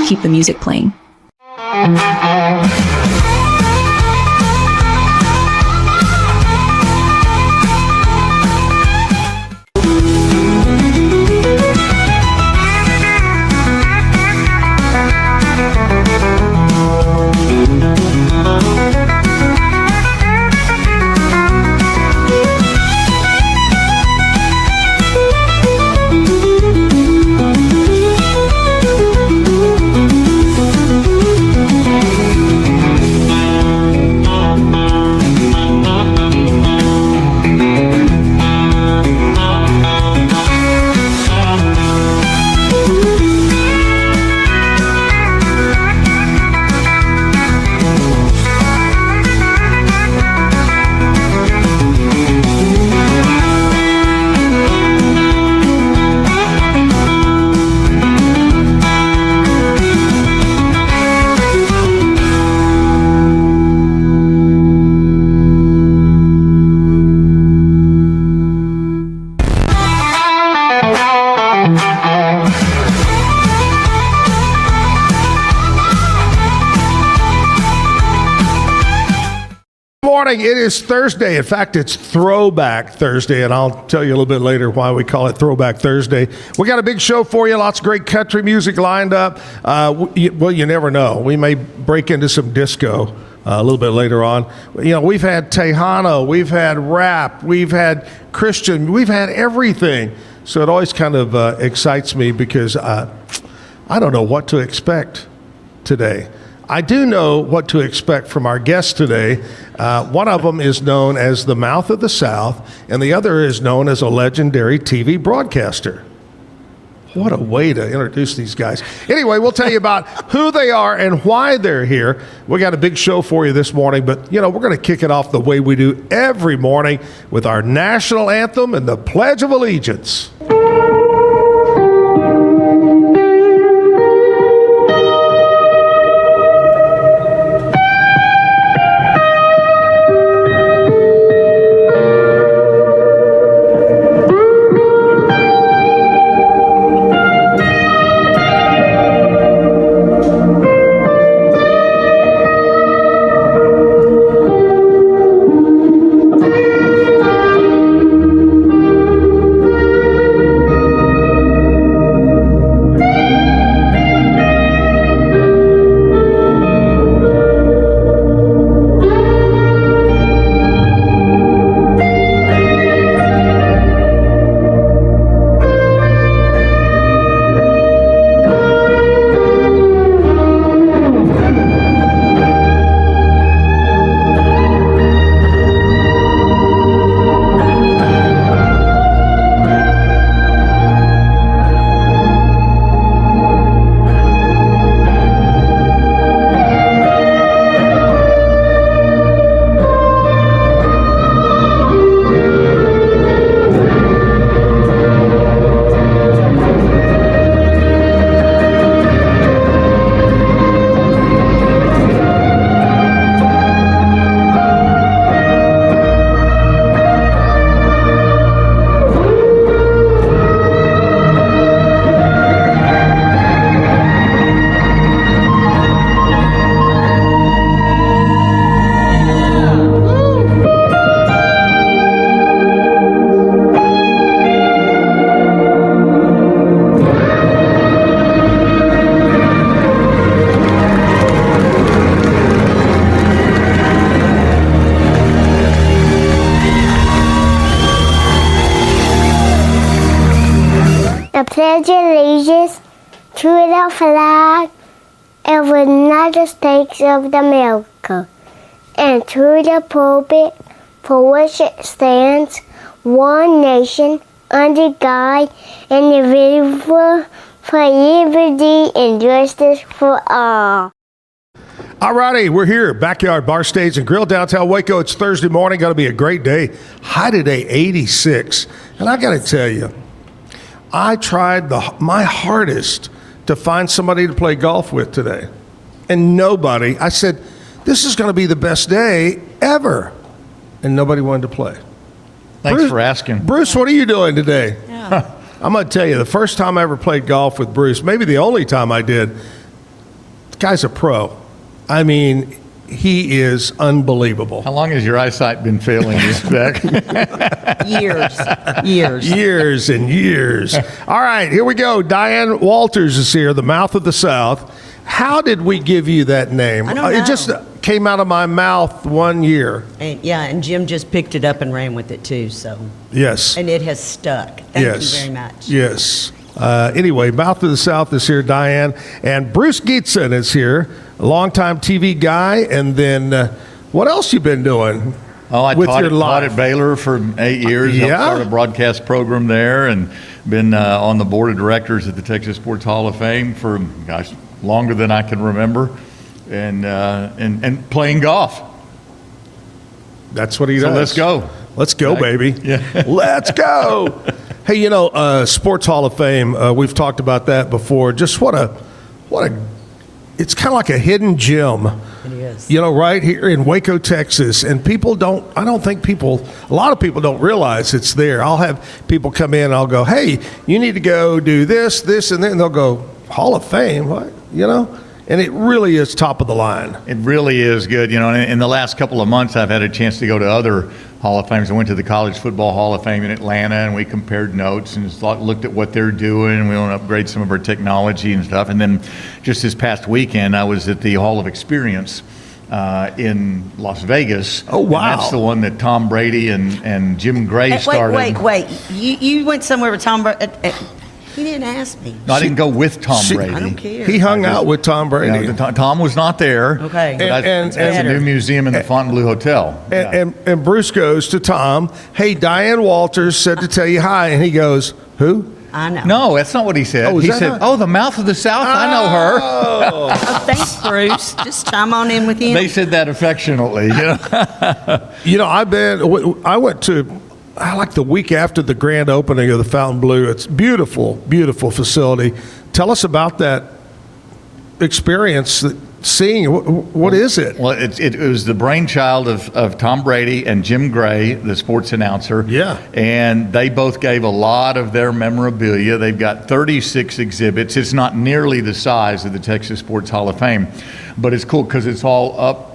keep the music playing. It is Thursday. In fact, it's Throwback Thursday, and I'll tell you a little bit later why we call it Throwback Thursday. We got a big show for you, lots of great country music lined up. Well, you never know. We may break into some disco a little bit later on. You know, we've had Tejano, we've had rap, we've had Christian, we've had everything. So it always kind of excites me because I don't know what to expect today. I do know what to expect from our guests today. One of them is known as the Mouth of the South, and the other is known as a legendary TV broadcaster. What a way to introduce these guys. Anyway, we'll tell you about who they are and why they're here. We got a big show for you this morning, but, you know, we're going to kick it off the way we do every morning with our national anthem and the Pledge of Allegiance. pledge allegiance to the flag of the United States of America and to the republic for which it stands, one nation, under God, indivisible, for liberty and justice for all. All righty, we're here, Backyard Bar, Stage, and Grill, downtown Waco. It's Thursday morning, going to be a great day. High today, 86. And I got to tell you, I tried my hardest to find somebody to play golf with today. And nobody, I said, this is going to be the best day ever. And nobody wanted to play. Thanks Bruce, for asking. Bruce, what are you doing today? Yeah. I'm going to tell you, the first time I ever played golf with Bruce, maybe the only time I did, guy's a pro. I mean, he is unbelievable. How long has your eyesight been failing you, Beck? Years and years. All right, here we go. Diane Walters is here, the mouth of the South. How did we give you that name? I don't It know. just came out of my mouth one year. And Jim just picked it up and ran with it too. So, Yes. and it has stuck. Thank Yes. you very much. Yes. Anyway, Mouth of the South is here, Diane. And Bruce Gietzin is here, a longtime TV guy. And then what else you been doing I with taught, your taught life? at Baylor for 8 years. Yeah? Helped start a broadcast program there and been on the board of directors at the Texas Sports Hall of Fame for, gosh, longer than I can remember. And playing golf. That's what he does. So let's go. Let's go, Right? baby. Yeah. Let's go. Hey, Sports Hall of Fame, we've talked about that before. Just what a, it's kind of like a hidden gem. It is. Right here in Waco, Texas. And a lot of people don't realize it's there. I'll have people come in and I'll go, hey, you need to go do this, and then they'll go, Hall of Fame, what? And it really is top of the line. It really is good. In the last couple of months, I've had a chance to go to other Hall of Fames. I went to the College Football Hall of Fame in Atlanta, and we compared notes and just looked at what they're doing. We want to upgrade some of our technology and stuff. And then just this past weekend, I was at the Hall of Experience in Las Vegas. Oh, wow. And that's the one that Tom Brady and Jim Gray started. Wait. You went somewhere with Tom Brady. He didn't ask me. No, I didn't go with Tom Brady. I don't care. He hung out with Tom Brady. Tom was not there. Okay. But And- that's a new museum in the Fontainebleau Hotel. Yeah. And Bruce goes to Tom, hey, Diane Walters said to tell you hi. And he goes, who? I know. No, that's not what he said. Oh, is He that said, not- the mouth of the South, I know her. Oh. Oh, thanks, Bruce. Just chime on in with him. They said that affectionately. I went to, like the week after the grand opening of the Fontainebleau. It's beautiful, beautiful facility. Tell us about that experience, seeing what is it? Well, it was the brainchild of Tom Brady and Jim Gray, the sports announcer. Yeah. And they both gave a lot of their memorabilia. They've got 36 exhibits. It's not nearly the size of the Texas Sports Hall of Fame, but it's cool because it's all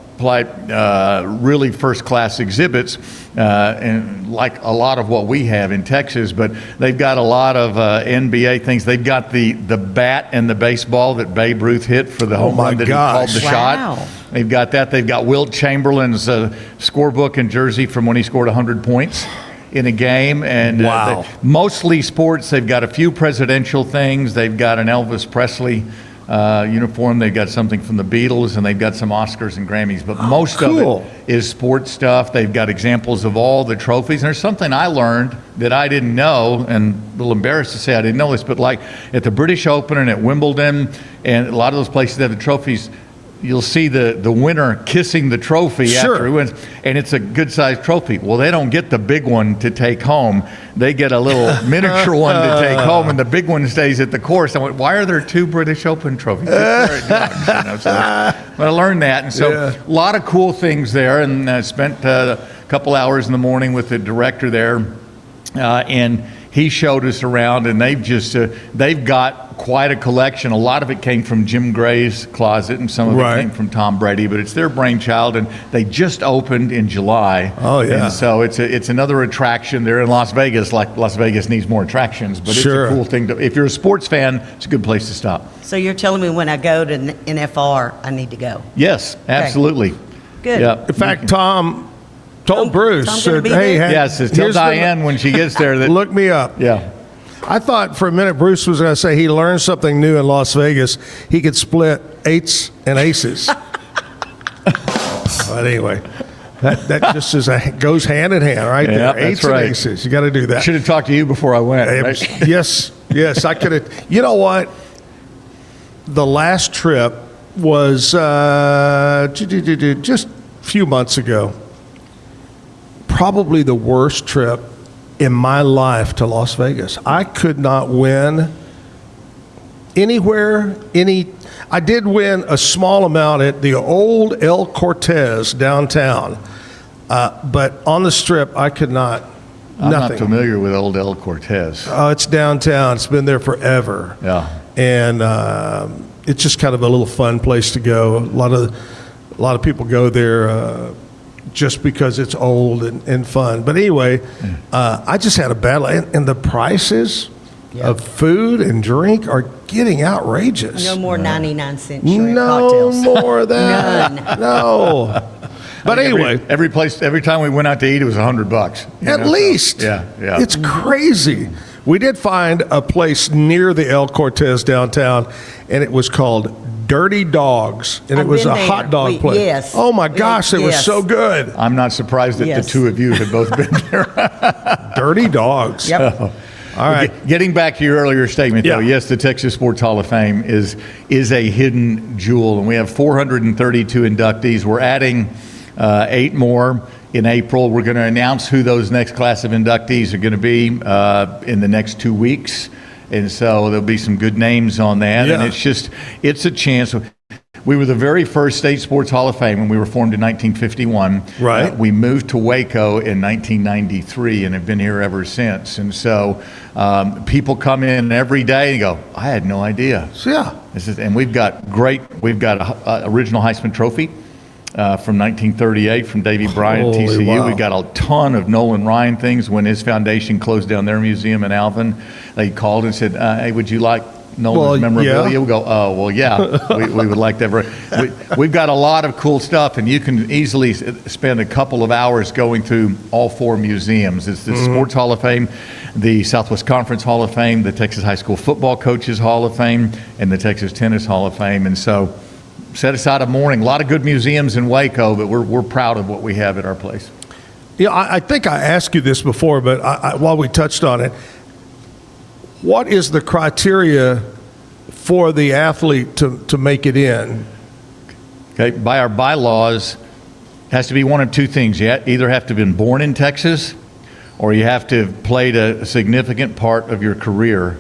really first-class exhibits, and like a lot of what we have in Texas. But they've got a lot of NBA things. They've got the bat and the baseball that Babe Ruth hit for the home my run that gosh. he called the Wow. shot. They've got that. They've got Wilt Chamberlain's scorebook and jersey from when he scored 100 points in a game. And Wow. mostly sports. They've got a few presidential things. They've got an Elvis Presley uniform. They've got something from the Beatles, and they've got some Oscars and Grammys. But most cool. of it is sports stuff. They've got examples of all the trophies. And there's something I learned that I didn't know, and a little embarrassed to say I didn't know this, but like at the British Open and at Wimbledon, and a lot of those places that have the trophies, you'll see the winner kissing the trophy Sure. after he wins, and it's a good-sized trophy. Well, they don't get the big one to take home. They get a little miniature one to take home, and the big one stays at the course. I went, why are there two British Open trophies? So I learned that, and so Yeah. a lot of cool things there, and spent a couple hours in the morning with the director there, and he showed us around, and they've got quite a collection. A lot of it came from Jim Gray's closet, and some of Right. it came from Tom Brady, but it's their brainchild, and they just opened in July. Oh, yeah. And so it's another attraction there in Las Vegas. Like Las Vegas needs more attractions, but Sure. it's a cool thing to. If you're a sports fan, it's a good place to stop. So you're telling me when I go to NFR, I need to go. Yes, absolutely. Good. Yeah. In fact, Tom told Bruce, Tom's gonna said, be hey, there? Yes, tell here's the- Diane when she gets there that. look me up. Yeah. I thought for a minute Bruce was going to say he learned something new in Las Vegas. He could split eights and aces. But anyway, that just goes hand in hand right Yeah, there. that's Eights right. and aces. You got to do that. Should have talked to you before I went. Right? Yes, I could have. You know what? The last trip was just a few months ago. Probably the worst trip in my life to Las Vegas. I could not win anywhere. I did win a small amount at the old El Cortez downtown, but on the Strip, I could not. I'm nothing. not familiar with old El Cortez. It's downtown. It's been there forever. Yeah. And it's just kind of a little fun place to go. A lot of people go there just because it's old and fun. But anyway, I just had a battle, and the prices of food and drink are getting outrageous. No more 99-cent No cocktails. more of that. None. No. But anyway, every time we went out to eat, it was $100. at least. Yeah. It's crazy. We did find a place near the El Cortez downtown, and it was called Dirty Dogs, and it I've was been a there. hot dog place. Yes. Oh my gosh, it was Yes. so good. I'm not surprised that Yes. the two of you have both been there. Dirty Dogs. Yep. All right. Getting back to your earlier statement, though, Yeah. yes, the Texas Sports Hall of Fame is a hidden jewel, and we have 432 inductees. We're adding 8 more in April. We're going to announce who those next class of inductees are going to be in the next 2 weeks, and so there'll be some good names on that. Yeah. And it's a chance. We were the very first state sports Hall of Fame when we were formed in 1951. Right. We moved to Waco in 1993 and have been here ever since. And so people come in every day and go, I had no idea. So, yeah. And we've got a original Heisman Trophy from 1938 from Davy Bryant, Holy TCU. wow. We've got a ton of Nolan Ryan things. When his foundation closed down their museum in Alvin, they called and said, hey, would you like Nolan's Well, memorabilia? yeah. We go, oh, well, yeah, we would like that. We've got a lot of cool stuff, and you can easily spend a couple of hours going through all 4 museums. It's the Sports Hall of Fame, the Southwest Conference Hall of Fame, the Texas High School Football Coaches Hall of Fame, and the Texas Tennis Hall of Fame. And so set aside a morning. A lot of good museums in Waco, but we're proud of what we have at our place. Yeah, I think I asked you this before, but while we touched on it, what is the criteria for the athlete to make it in? Okay, by our bylaws, it has to be one of 2 things. You either have to have been born in Texas, or you have to have played a significant part of your career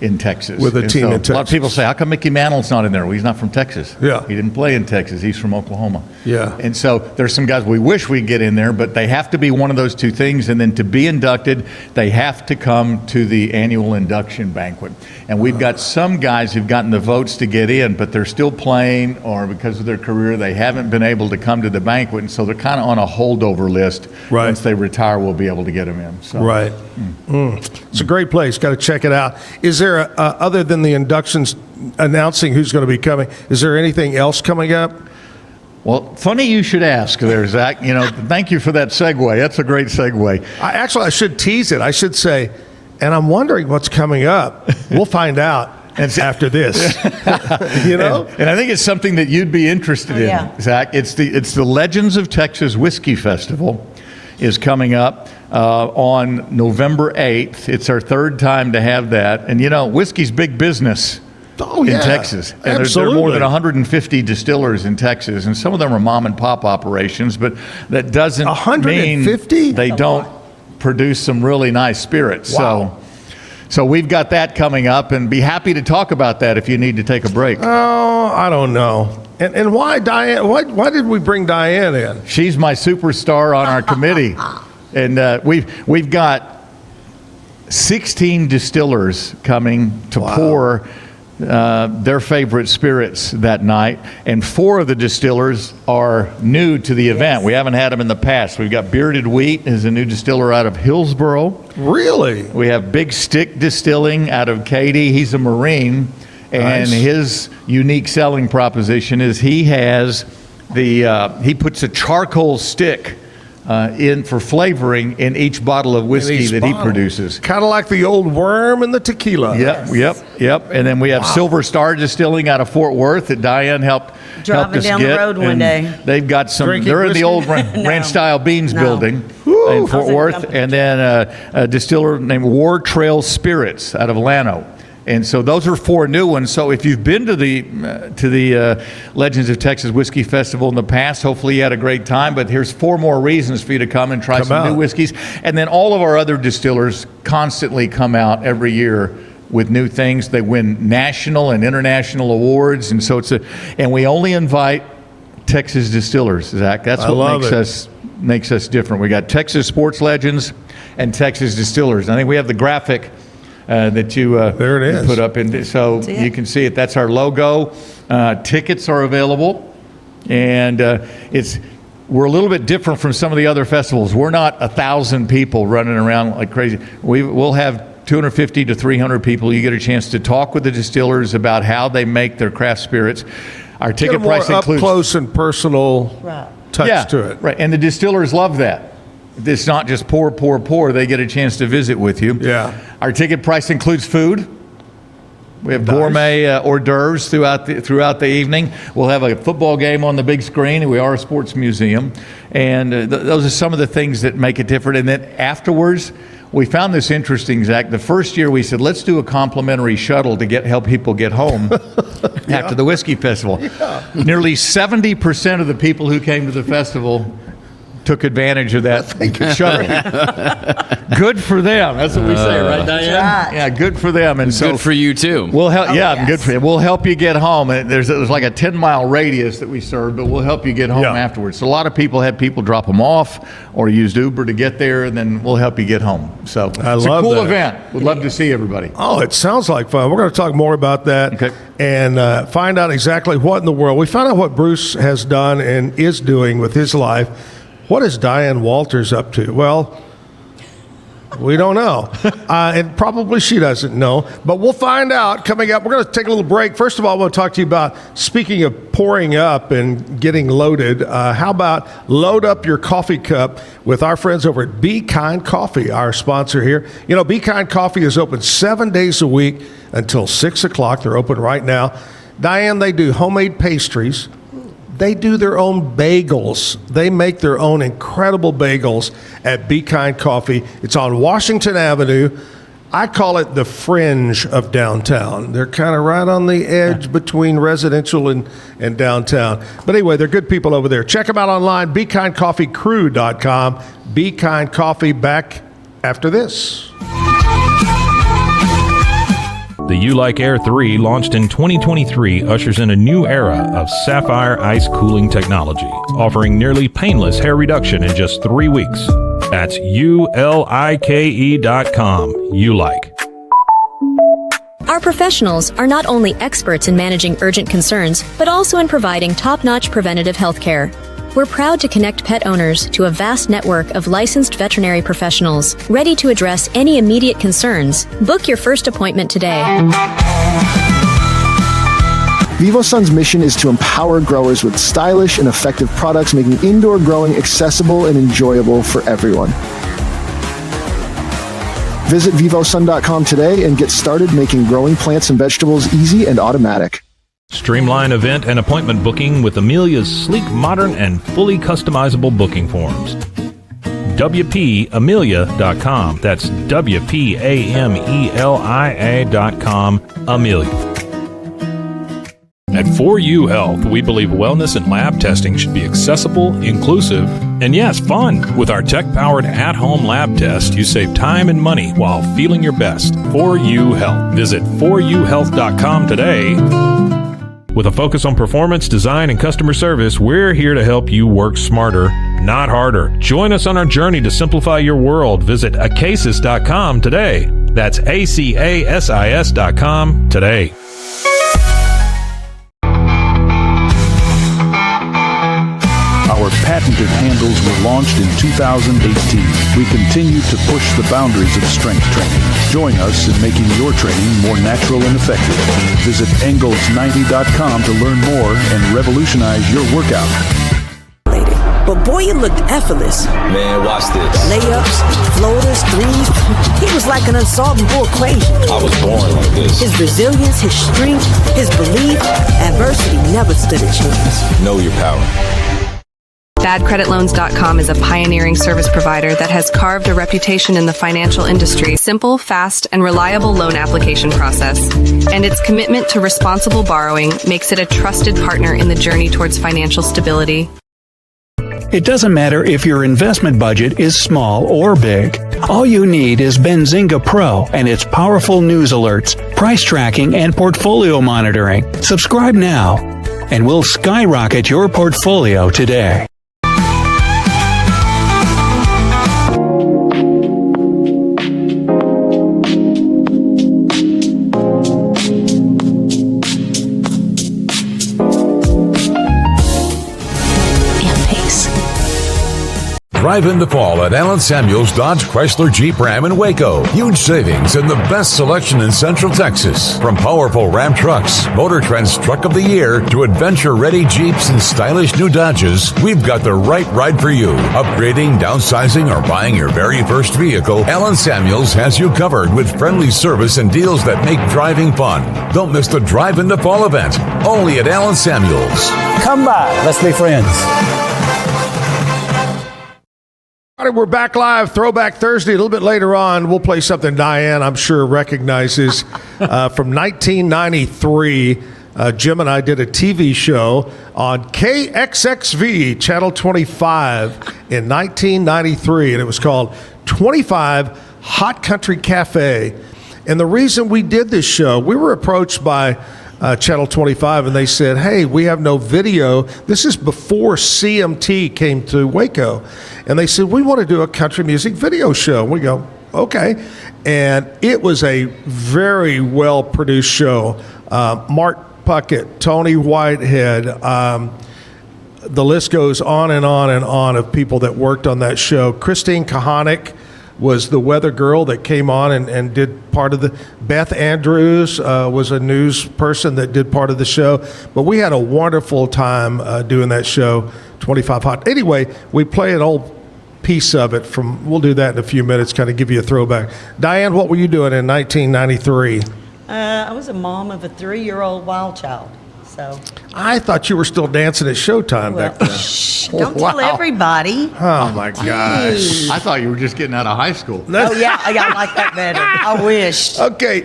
in Texas. With a And team in A lot of Texas. people say, how come Mickey Mantle's not in there? Well, he's not from Texas. Yeah. He didn't play in Texas. He's from Oklahoma. Yeah. And so there's some guys we wish we'd get in there, but they have to be one of those 2 things. And then to be inducted, they have to come to the annual induction banquet. And we've got some guys who've gotten the votes to get in, but they're still playing, or because of their career, they haven't been able to come to the banquet. And so they're kind of on a holdover list. Right. Once they retire, we'll be able to get them in. So. Right. It's a great place. Got to check it out. Is there, other than the inductions announcing who's going to be coming, is there anything else coming up? Well, funny you should ask there, Zach. Thank you for that segue. That's a great segue. I should tease it. I should say, and I'm wondering what's coming up. We'll find out after this. You know? And I think it's something that you'd be interested in, yeah. Zach. It's the Legends of Texas Whiskey Festival is coming up on November 8th. It's our 3rd time to have that. And, whiskey's big business in Texas. And there's there are more than 150 distillers in Texas, and some of them are mom and pop operations, but that doesn't 150? mean they don't produce some really nice spirits. Wow. So we've got that coming up, and be happy to talk about that if you need to take a break. Oh, I don't know. And why Diane? Why did we bring Diane in? She's my superstar on our committee, and we've got 16 distillers coming to pour their favorite spirits that night, and 4 of the distillers are new to the event. We haven't had them in the past. We've got Bearded Wheat is a new distiller out of Hillsboro. Really? We have Big Stick Distilling out of Katy. He's a Marine, and Nice. his unique selling proposition is he puts a charcoal stick in for flavoring in each bottle of whiskey that he produces. Kind of like the old worm and the tequila. Yep. And then we have Silver Star Distilling out of Fort Worth that Diane helped Driving us down the get. road one And day. They've got some. Drinking They're in whiskey? the old No. Ranch Style Beans No. building Woo. in Fort I was Worth, thinking and then a distiller named War Trail Spirits out of Llano. And so those are 4 new ones. So if you've been to the Legends of Texas Whiskey Festival in the past, hopefully you had a great time. But here's 4 more reasons for you to come and try some new whiskeys. And then all of our other distillers constantly come out every year with new things. They win national and international awards, and so and we only invite Texas distillers, Zach. That's what makes us different. We got Texas sports legends and Texas distillers. I think we have the graphic that you There it is. put up in. So See it? you can see it. That's our logo. Tickets are available, and we're a little bit different from some of the other festivals. We're not 1,000 people running around like crazy. We'll have 250 to 300 people. You get a chance to talk with the distillers about how they make their craft spirits. Our ticket Get a more price up includes close and personal Right. touch to it. right. And the distillers love that. It's not just pour, pour, pour. They get a chance to visit with you. Yeah. Our ticket price includes food. We have gourmet hors d'oeuvres throughout the evening. We'll have a football game on the big screen. We are a sports museum. And those are some of the things that make it different. And then afterwards, we found this interesting, Zach. The first year we said, let's do a complimentary shuttle to help people get home after the Whiskey Festival. Yeah. Nearly 70% of the people who came to the festival took advantage of that shuttle. Good for them. That's what we say, right, Diane? Right. Yeah, good for them. And so Good for you too. we'll help. yes. Good for you. We'll help you get home. And there's like a 10-mile radius that we serve, but we'll help you get home Yeah. afterwards. So a lot of people had people drop them off or used Uber to get there, and then we'll help you get home. So it's love a cool that. event. We'd love to see everybody. Oh, it sounds like fun. We're going to talk more about that Okay. and find out exactly what in the world. We found out what Bruce has done and is doing with his life. What is Diane Walters up to? Well, we don't know. And probably she doesn't know. But we'll find out coming up. We're going to take a little break. First of all, I want to talk to you about, speaking of pouring up and getting loaded, how about load up your coffee cup with our friends over at Be Kind Coffee, our sponsor here. You know, Be Kind Coffee is open 7 days a week until 6 o'clock. They're open right now. Diane, they do homemade pastries. They do their own bagels. They make their own incredible bagels at Be Kind Coffee. It's on Washington Avenue. I call it the fringe of downtown. They're kind of right on the edge between residential and downtown. But anyway, they're good people over there. Check them out online, BeKindCoffeeCrew.com. Be Kind Coffee, back after this. The You Like Air 3, launched in 2023, ushers in a new era of sapphire ice cooling technology, offering nearly painless hair reduction in just 3 weeks. That's ULIKE.com. You Like. Our professionals are not only experts in managing urgent concerns, but also in providing top-notch preventative health care. We're proud to connect pet owners to a vast network of licensed veterinary professionals ready to address any immediate concerns. Book your first appointment today. VivoSun's mission is to empower growers with stylish and effective products, making indoor growing accessible and enjoyable for everyone. Visit vivosun.com today and get started making growing plants and vegetables easy and automatic. Streamline event and appointment booking with Amelia's sleek, modern, and fully customizable booking forms. WPAmelia.com. That's WPAMELIA.com. Amelia. At 4U Health, we believe wellness and lab testing should be accessible, inclusive, and yes, fun. With our tech-powered at-home lab test, you save time and money while feeling your best. 4U Health. Visit 4uhealth.com today. With a focus on performance, design, and customer service, we're here to help you work smarter, not harder. Join us on our journey to simplify your world. Visit acasis.com today. That's ACASIS.com today. Our patented handles were launched in 2018. We continue to push the boundaries of strength training. Join us in making your training more natural and effective. Visit Engels90.com to learn more and revolutionize your workout. But boy, it looked effortless. Man, watch this. Layups, floaters, threes. He was like an unsolvable equation. I was born like this. His resilience, his strength, his belief, adversity never stood a chance. Know your power. BadCreditLoans.com is a pioneering service provider that has carved a reputation in the financial industry. Simple, fast, and reliable loan application process. And its commitment to responsible borrowing makes it a trusted partner in the journey towards financial stability. It doesn't matter if your investment budget is small or big. All you need is Benzinga Pro and its powerful news alerts, price tracking, and portfolio monitoring. Subscribe now, and we'll skyrocket your portfolio today. Drive into fall at Allen Samuels Dodge Chrysler Jeep Ram in Waco. Huge savings and the best selection in Central Texas. From powerful Ram trucks, Motor Trend's Truck of the Year, to adventure-ready Jeeps and stylish new Dodges, we've got the right ride for you. Upgrading, downsizing, or buying your very first vehicle, Allen Samuels has you covered with friendly service and deals that make driving fun. Don't miss the Drive into Fall event, only at Allen Samuels. Come by. Let's be friends. All right, we're back live, Throwback Thursday. A little bit later on, we'll play something Diane, I'm sure, recognizes from 1993. Jim and I did a TV show on KXXV, Channel 25, in 1993, and it was called 25 Hot Country Cafe. And the reason we did this show, we were approached by Channel 25, and they said, hey, we have no video. This is before CMT came to Waco. And they said, we want to do a country music video show. We go, okay. And it was a very well-produced show. Mark Puckett, Tony Whitehead, the list goes on and on and on of people that worked on that show. Christine Kahanick was the weather girl that came on and did part of the. Beth Andrews was a news person that did part of the show. But we had a wonderful time doing that show, 25 Hot. Anyway, we play an old piece of it from, we'll do that in a few minutes, kind of give you a throwback. Diane, what were you doing in 1993? I was a mom of a 3-year-old wild child. So I thought you were still dancing at Showtime back then. Shh, don't tell everybody. Oh, my gosh. I thought you were just getting out of high school. Oh, yeah, I like that better. I wish. Okay,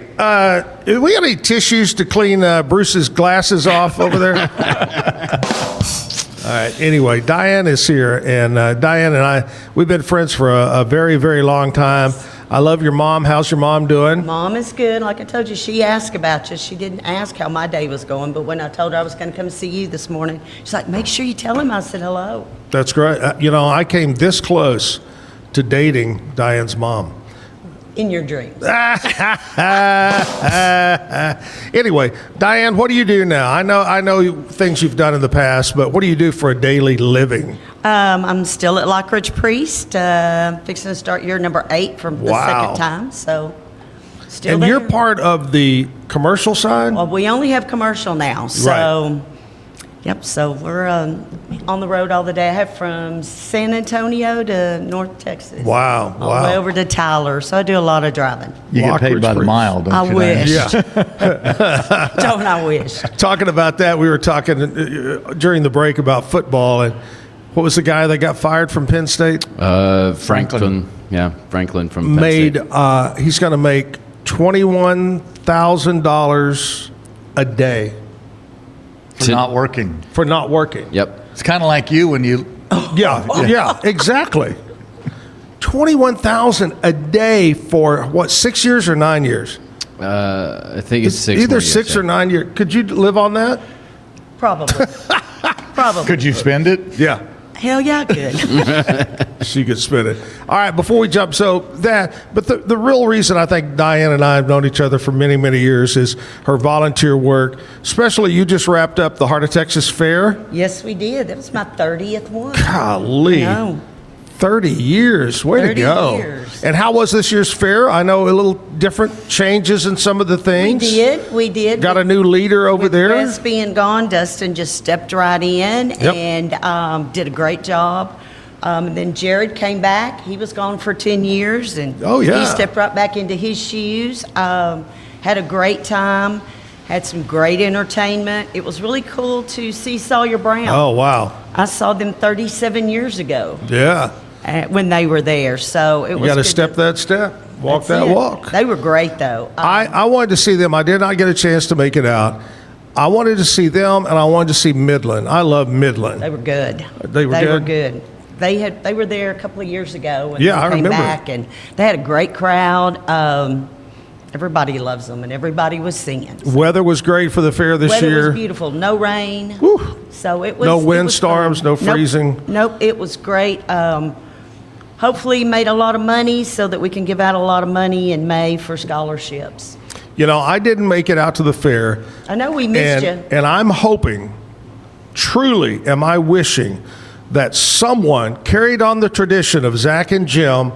do we got any tissues to clean Bruce's glasses off over there? All right, anyway, Diane is here, and Diane and I, we've been friends for a very, very long time. I love your mom. How's your mom doing? Mom is good. Like I told you, she asked about you. She didn't ask how my day was going, but when I told her I was going to come see you this morning, she's like, make sure you tell him I said hello. That's great. I came this close to dating Diane's mom. In your dreams. Anyway, Diane, what do you do now? I know things you've done in the past, but what do you do for a daily living? I'm still at Lockridge Priest, fixing to start year number 8 from the second time, so still and there. You're part of the commercial side? Well, we only have commercial now, so... Right. Yep, so we're on the road all the day. I have from San Antonio to North Texas. Wow, all the way over to Tyler, so I do a lot of driving. You get paid by the mile, don't you? I wish. Yeah. Don't I wish. Talking about that, we were talking during the break about football, and what was the guy that got fired from Penn State? Franklin. Yeah, Franklin from Penn State. He's going to make $21,000 a day. For not working. For not working. Yep. It's kind of like you when you... Yeah, exactly. $21,000 a day for, what, 6 years or 9 years? I think it's 6 Either more years, 6 or 9 years. Could you live on that? Probably. Probably. Could you spend it? Yeah. Hell yeah, good. She could spend it. All right, before we jump, but the real reason I think Diane and I have known each other for many, many years is her volunteer work. Especially, you just wrapped up the Heart of Texas Fair. Yes, we did. That was my 30th one. Golly. 30 years. Way to go. Years. And how was this year's fair? I know a little different changes in some of the things. We did. Got a new leader over there. With Wes being gone, Dustin just stepped right in and did a great job. And then Jared came back. He was gone for 10 years. And he stepped right back into his shoes. Had a great time. Had some great entertainment. It was really cool to see Sawyer Brown. Oh, wow. I saw them 37 years ago. Yeah. When they were there, so it was. You got to step that step, walk that walk. They were great, though. I wanted to see them. I did not get a chance to make it out. I wanted to see them, and I wanted to see Midland. I love Midland. They were good. They were good. They were there a couple of years ago, and I they came remember. back, and they had a great crowd. Everybody loves them, and everybody was singing. So. Weather was great for the fair this year. Weather was beautiful. No rain. Whew. So it was. No windstorms. No freezing. Nope. It was great. Hopefully made a lot of money so that we can give out a lot of money in May for scholarships. I didn't make it out to the fair. I know we missed you. And I'm hoping, truly am I wishing, that someone carried on the tradition of Zach and Jim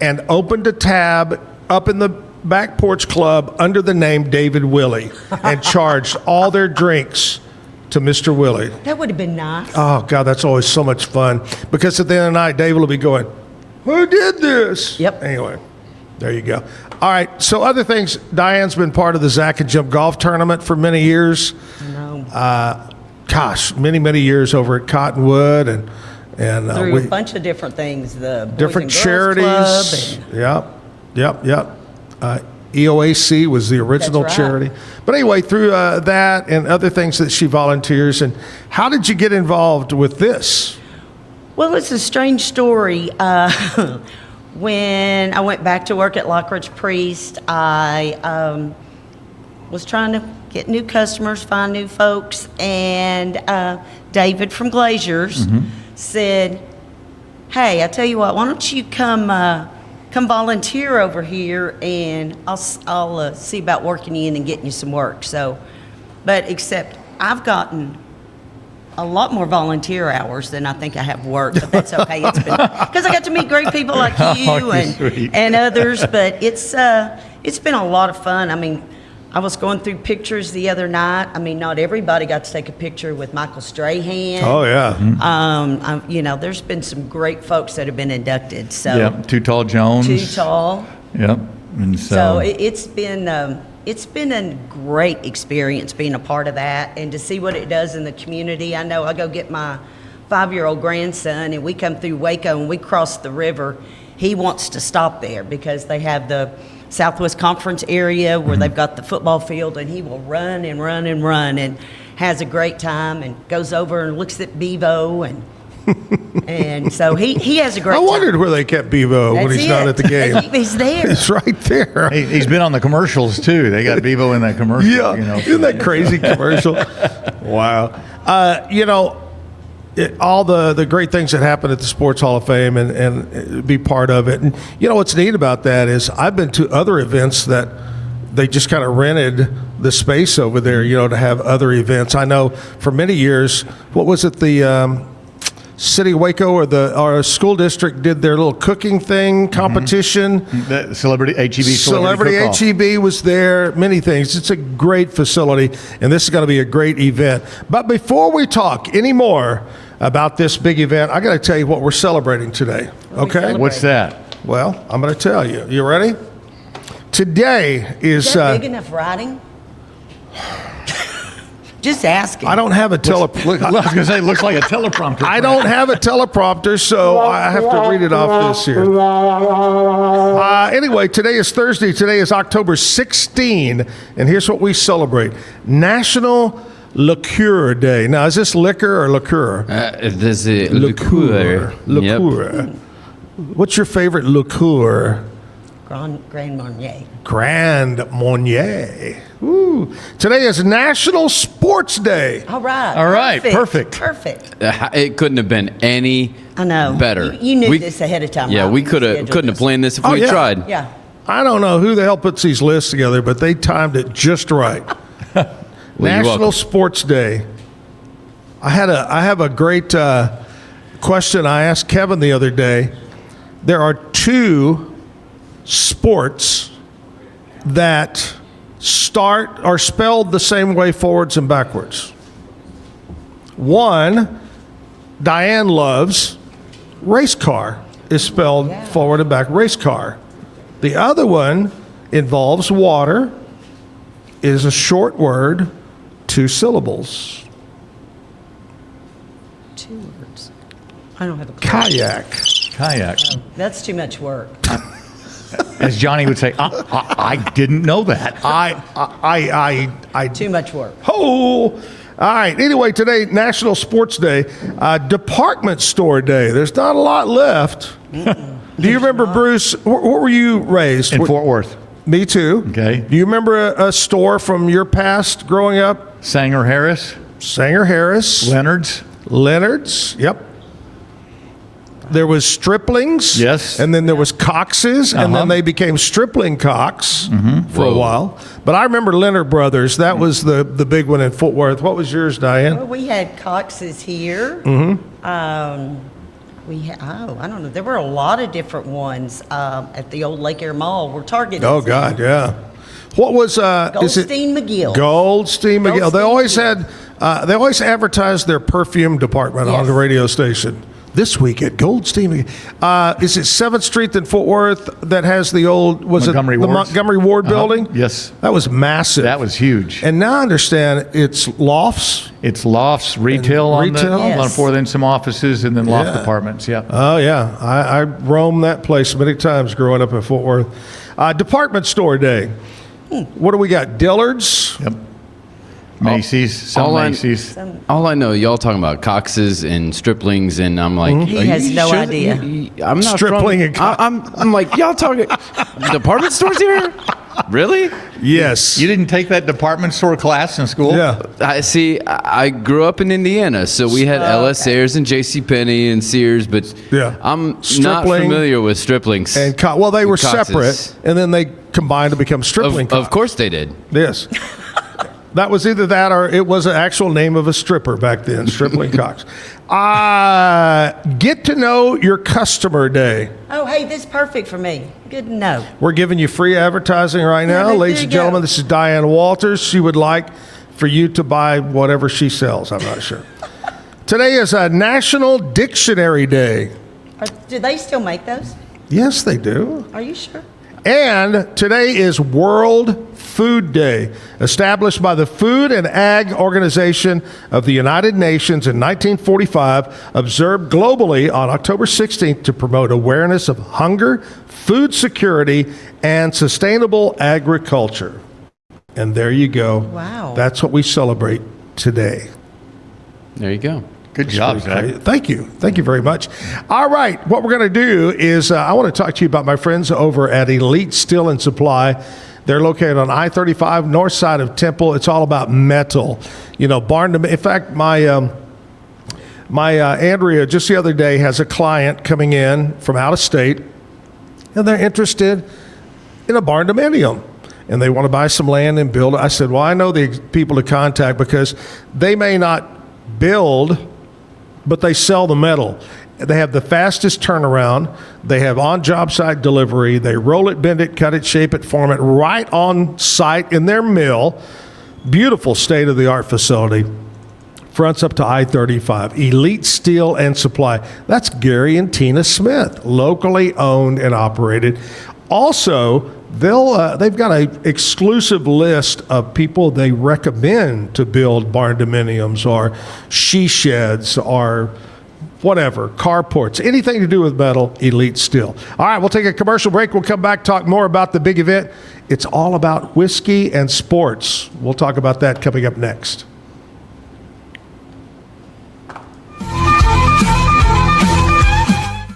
and opened a tab up in the back porch club under the name David Willie and charged all their drinks to Mr. Willie. That would have been nice. Oh, God, that's always so much fun. Because at the end of the night, David will be going, who did this? Yep. Anyway, there you go. All right, so other things. Diane's been part of the Zach and Jim golf tournament for many years. No. Many, many years over at Cottonwood. And Through a bunch of different things. The Boys different and Girls charities. Club Yep. EOAC was the original That's right. charity. But anyway, through that and other things that she volunteers. And how did you get involved with this? Well, it's a strange story. When I went back to work at Lockridge Priest, I was trying to get new customers, find new folks, and David from Glaziers said, "Hey, I tell you what, why don't you come volunteer over here, and I'll see about working you in and getting you some work." So, but except I've gotten a lot more volunteer hours than I think I have work, but that's okay. It's been because I got to meet great people like you and others. But it's been a lot of fun. I mean, I was going through pictures the other night. I mean, not everybody got to take a picture with Michael Strahan. Oh yeah. You know, there's been some great folks that have been inducted. So Yep, Too Tall Jones. Too Tall. Yep. And So it's been a great experience being a part of that and to see what it does in the community. I know I go get my 5-year-old grandson and we come through Waco and we cross the river. He wants to stop there because they have the Southwest Conference area where they've got the football field, and he will run and run and run and has a great time and goes over and looks at Bevo and so he has a great time. I wondered where they kept Bevo when he's not at the game. He's there. It's right there. He's been on the commercials too. They got Bevo in that commercial. Yeah, you know. Isn't that crazy commercial? Wow. All the great things that happen at the Sports Hall of Fame and be part of it. And you know what's neat about that is I've been to other events that they just kind of rented the space over there, to have other events. I know for many years, what was it, the City of Waco or our school district did their little cooking thing competition. The Celebrity HEB. Celebrity HEB was there. Many things. It's a great facility, and this is going to be a great event. But before we talk any more about this big event, I got to tell you what we're celebrating today. Okay? What's that? Well, I'm going to tell you. You ready? Today is. Is that big enough writing? Just asking. I don't have a teleprompter. I was going to say, it looks like a teleprompter. I don't have a teleprompter, so I have to read it off this here. Anyway, today is Thursday. Today is October 16, and here's what we celebrate. National Liqueur Day. Now, is this liquor or liqueur? This is liqueur. Liqueur. Yep. What's your favorite liqueur? Grand Marnier. Grand Marnier. Ooh. Today is National Sports Day. All right. All right. Perfect. It couldn't have been any better. You knew this ahead of time. Yeah, right? we couldn't have planned this if we tried. Yeah. I don't know who the hell puts these lists together, but they timed it just right. National Sports Day. I have a great question I asked Kevin the other day. There are two sports that are spelled the same way forwards and backwards. One, Diane loves, race car is spelled forward and back, race car. The other one involves water, is a short word, 2 syllables. 2 words. I don't have a clue. Kayak. Oh, that's too much work. As Johnny would say, I didn't know that. I too much work. Oh, all right. Anyway, today, National Sports Day, Department Store Day. There's not a lot left. Do you remember, Bruce, where were you raised? In Fort Worth. Me too. Okay. Do you remember a store from your past growing up? Sanger Harris. Sanger Harris. Leonard's. Leonard's, yep. There was Striplings. Yes. And then there was Coxes, and then they became Stripling Cox for a while. But I remember Leonard Brothers. That was the big one in Fort Worth. What was yours, Diane? Well, we had Cox's here. I don't know. There were a lot of different ones at the old Lake Air Mall where Target is. Oh, God, yeah. What was Goldstein McGill. Goldstein McGill. They Goldstein always they always advertised their perfume department on the radio station. This week at Goldstein McGill. Is it 7th Street in Fort Worth that has the old Montgomery the Ward? Montgomery Ward building? Yes. That was massive. That was huge. And now I understand it's lofts. It's lofts, retail on the floor, then some offices, and then loft apartments. Yeah. Oh, yeah. I roamed that place many times growing up in Fort Worth. Department store day. What do we got? Dillard's? Yep. Macy's. Macy's. All I know, y'all talking about Coxes and Striplings, and I'm like, He has no idea. I'm not Stripling from, and Cox. I'm like, y'all talking department stores here? Really? Yes. You didn't take that department store class in school? Yeah. I grew up in Indiana, so we had L.S. Ayres and J.C. Penney and Sears, but I'm not Stripling familiar with Striplings. And well, they were Coxes. separate, and then they combined to become Stripling Cox. Of course they did. Yes. That was either that or it was an actual name of a stripper back then, Stripling Cox. Get to know your customer day. Oh, hey, this is perfect for me. Good to know. We're giving you free advertising right now. there Ladies you and gentlemen, go. this is Diane Walters. She would like for you to buy whatever she sells. I'm not sure. Today is a National Dictionary Day. Do they still make those? Yes, they do. Are you sure? And today is World Food Day, established by the Food and Ag Organization of the United Nations in 1945, observed globally on October 16th to promote awareness of hunger, food security, and sustainable agriculture. And there you go. Wow. That's what we celebrate today. There you go. Good job, Zach. Thank you. Thank you very much. All right. What we're going to do is I want to talk to you about my friends over at Elite Steel and Supply. They're located on I-35, north side of Temple. It's all about metal. You know, in fact, my Andrea just the other day has a client coming in from out of state, and they're interested in a barn dominium. And they want to buy some land and build it. I said, well, I know the people to contact because they may not build, but they sell the metal. They have the fastest turnaround. They have on-job site delivery. They roll it, bend it, cut it, shape it, form it right on site in their mill. Beautiful state-of-the-art facility. Fronts up to I-35. Elite Steel and Supply. That's Gary and Tina Smith, locally owned and operated. Also, they've got an exclusive list of people they recommend to build barn dominiums or she sheds or whatever, carports, anything to do with metal, Elite Steel. All right, we'll take a commercial break. We'll come back, talk more about the big event. It's all about whiskey and sports. We'll talk about that coming up next.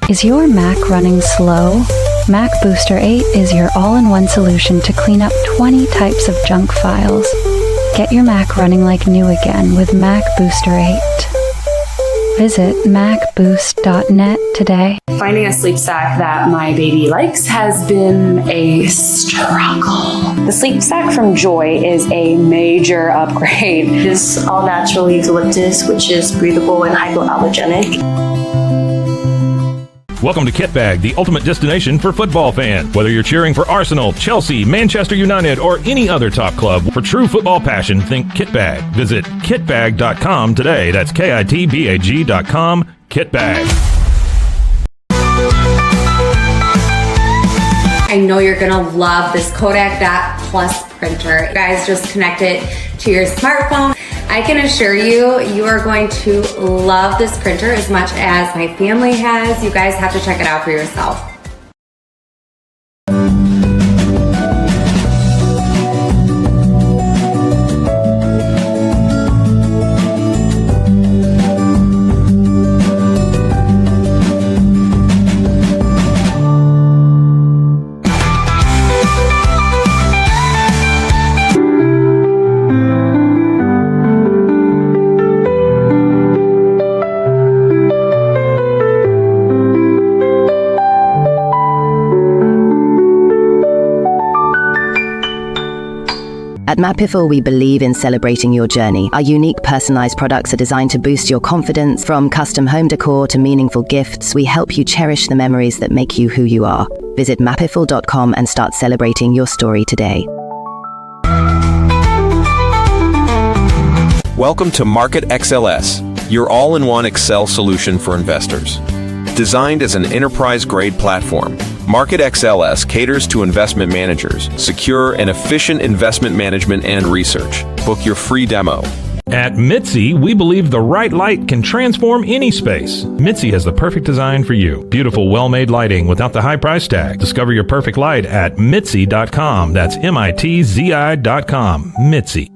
Is your Mac running slow? Mac Booster 8 is your all-in-one solution to clean up 20 types of junk files. Get your Mac running like new again with Mac Booster 8. Visit macboost.net today. Finding a sleep sack that my baby likes has been a struggle. The sleep sack from Joy is a major upgrade. It is all natural eucalyptus, which is breathable and hypoallergenic. Welcome to Kit Bag, the ultimate destination for football fans. Whether you're cheering for Arsenal, Chelsea, Manchester United, or any other top club, for true football passion, think Kit Bag. Visit kitbag.com today. That's kitbag.com. Kit Bag. I know you're gonna love this Kodak Dot Plus printer. You guys just connect it to your smartphone. I can assure you, you are going to love this printer as much as my family has. You guys have to check it out for yourself. At Mapiful, we believe in celebrating your journey. Our unique personalized products are designed to boost your confidence. From custom home decor to meaningful gifts, we help you cherish the memories that make you who you are. Visit mapiful.com and start celebrating your story today. Welcome to Market XLS, your all-in-one Excel solution for investors. Designed as an enterprise-grade platform, Market XLS caters to investment managers, secure and efficient investment management and research. Book your free demo. At Mitzi, we believe the right light can transform any space. Mitzi has the perfect design for you. Beautiful, well-made lighting without the high price tag. Discover your perfect light at Mitzi.com. That's MITZI.com. Mitzi.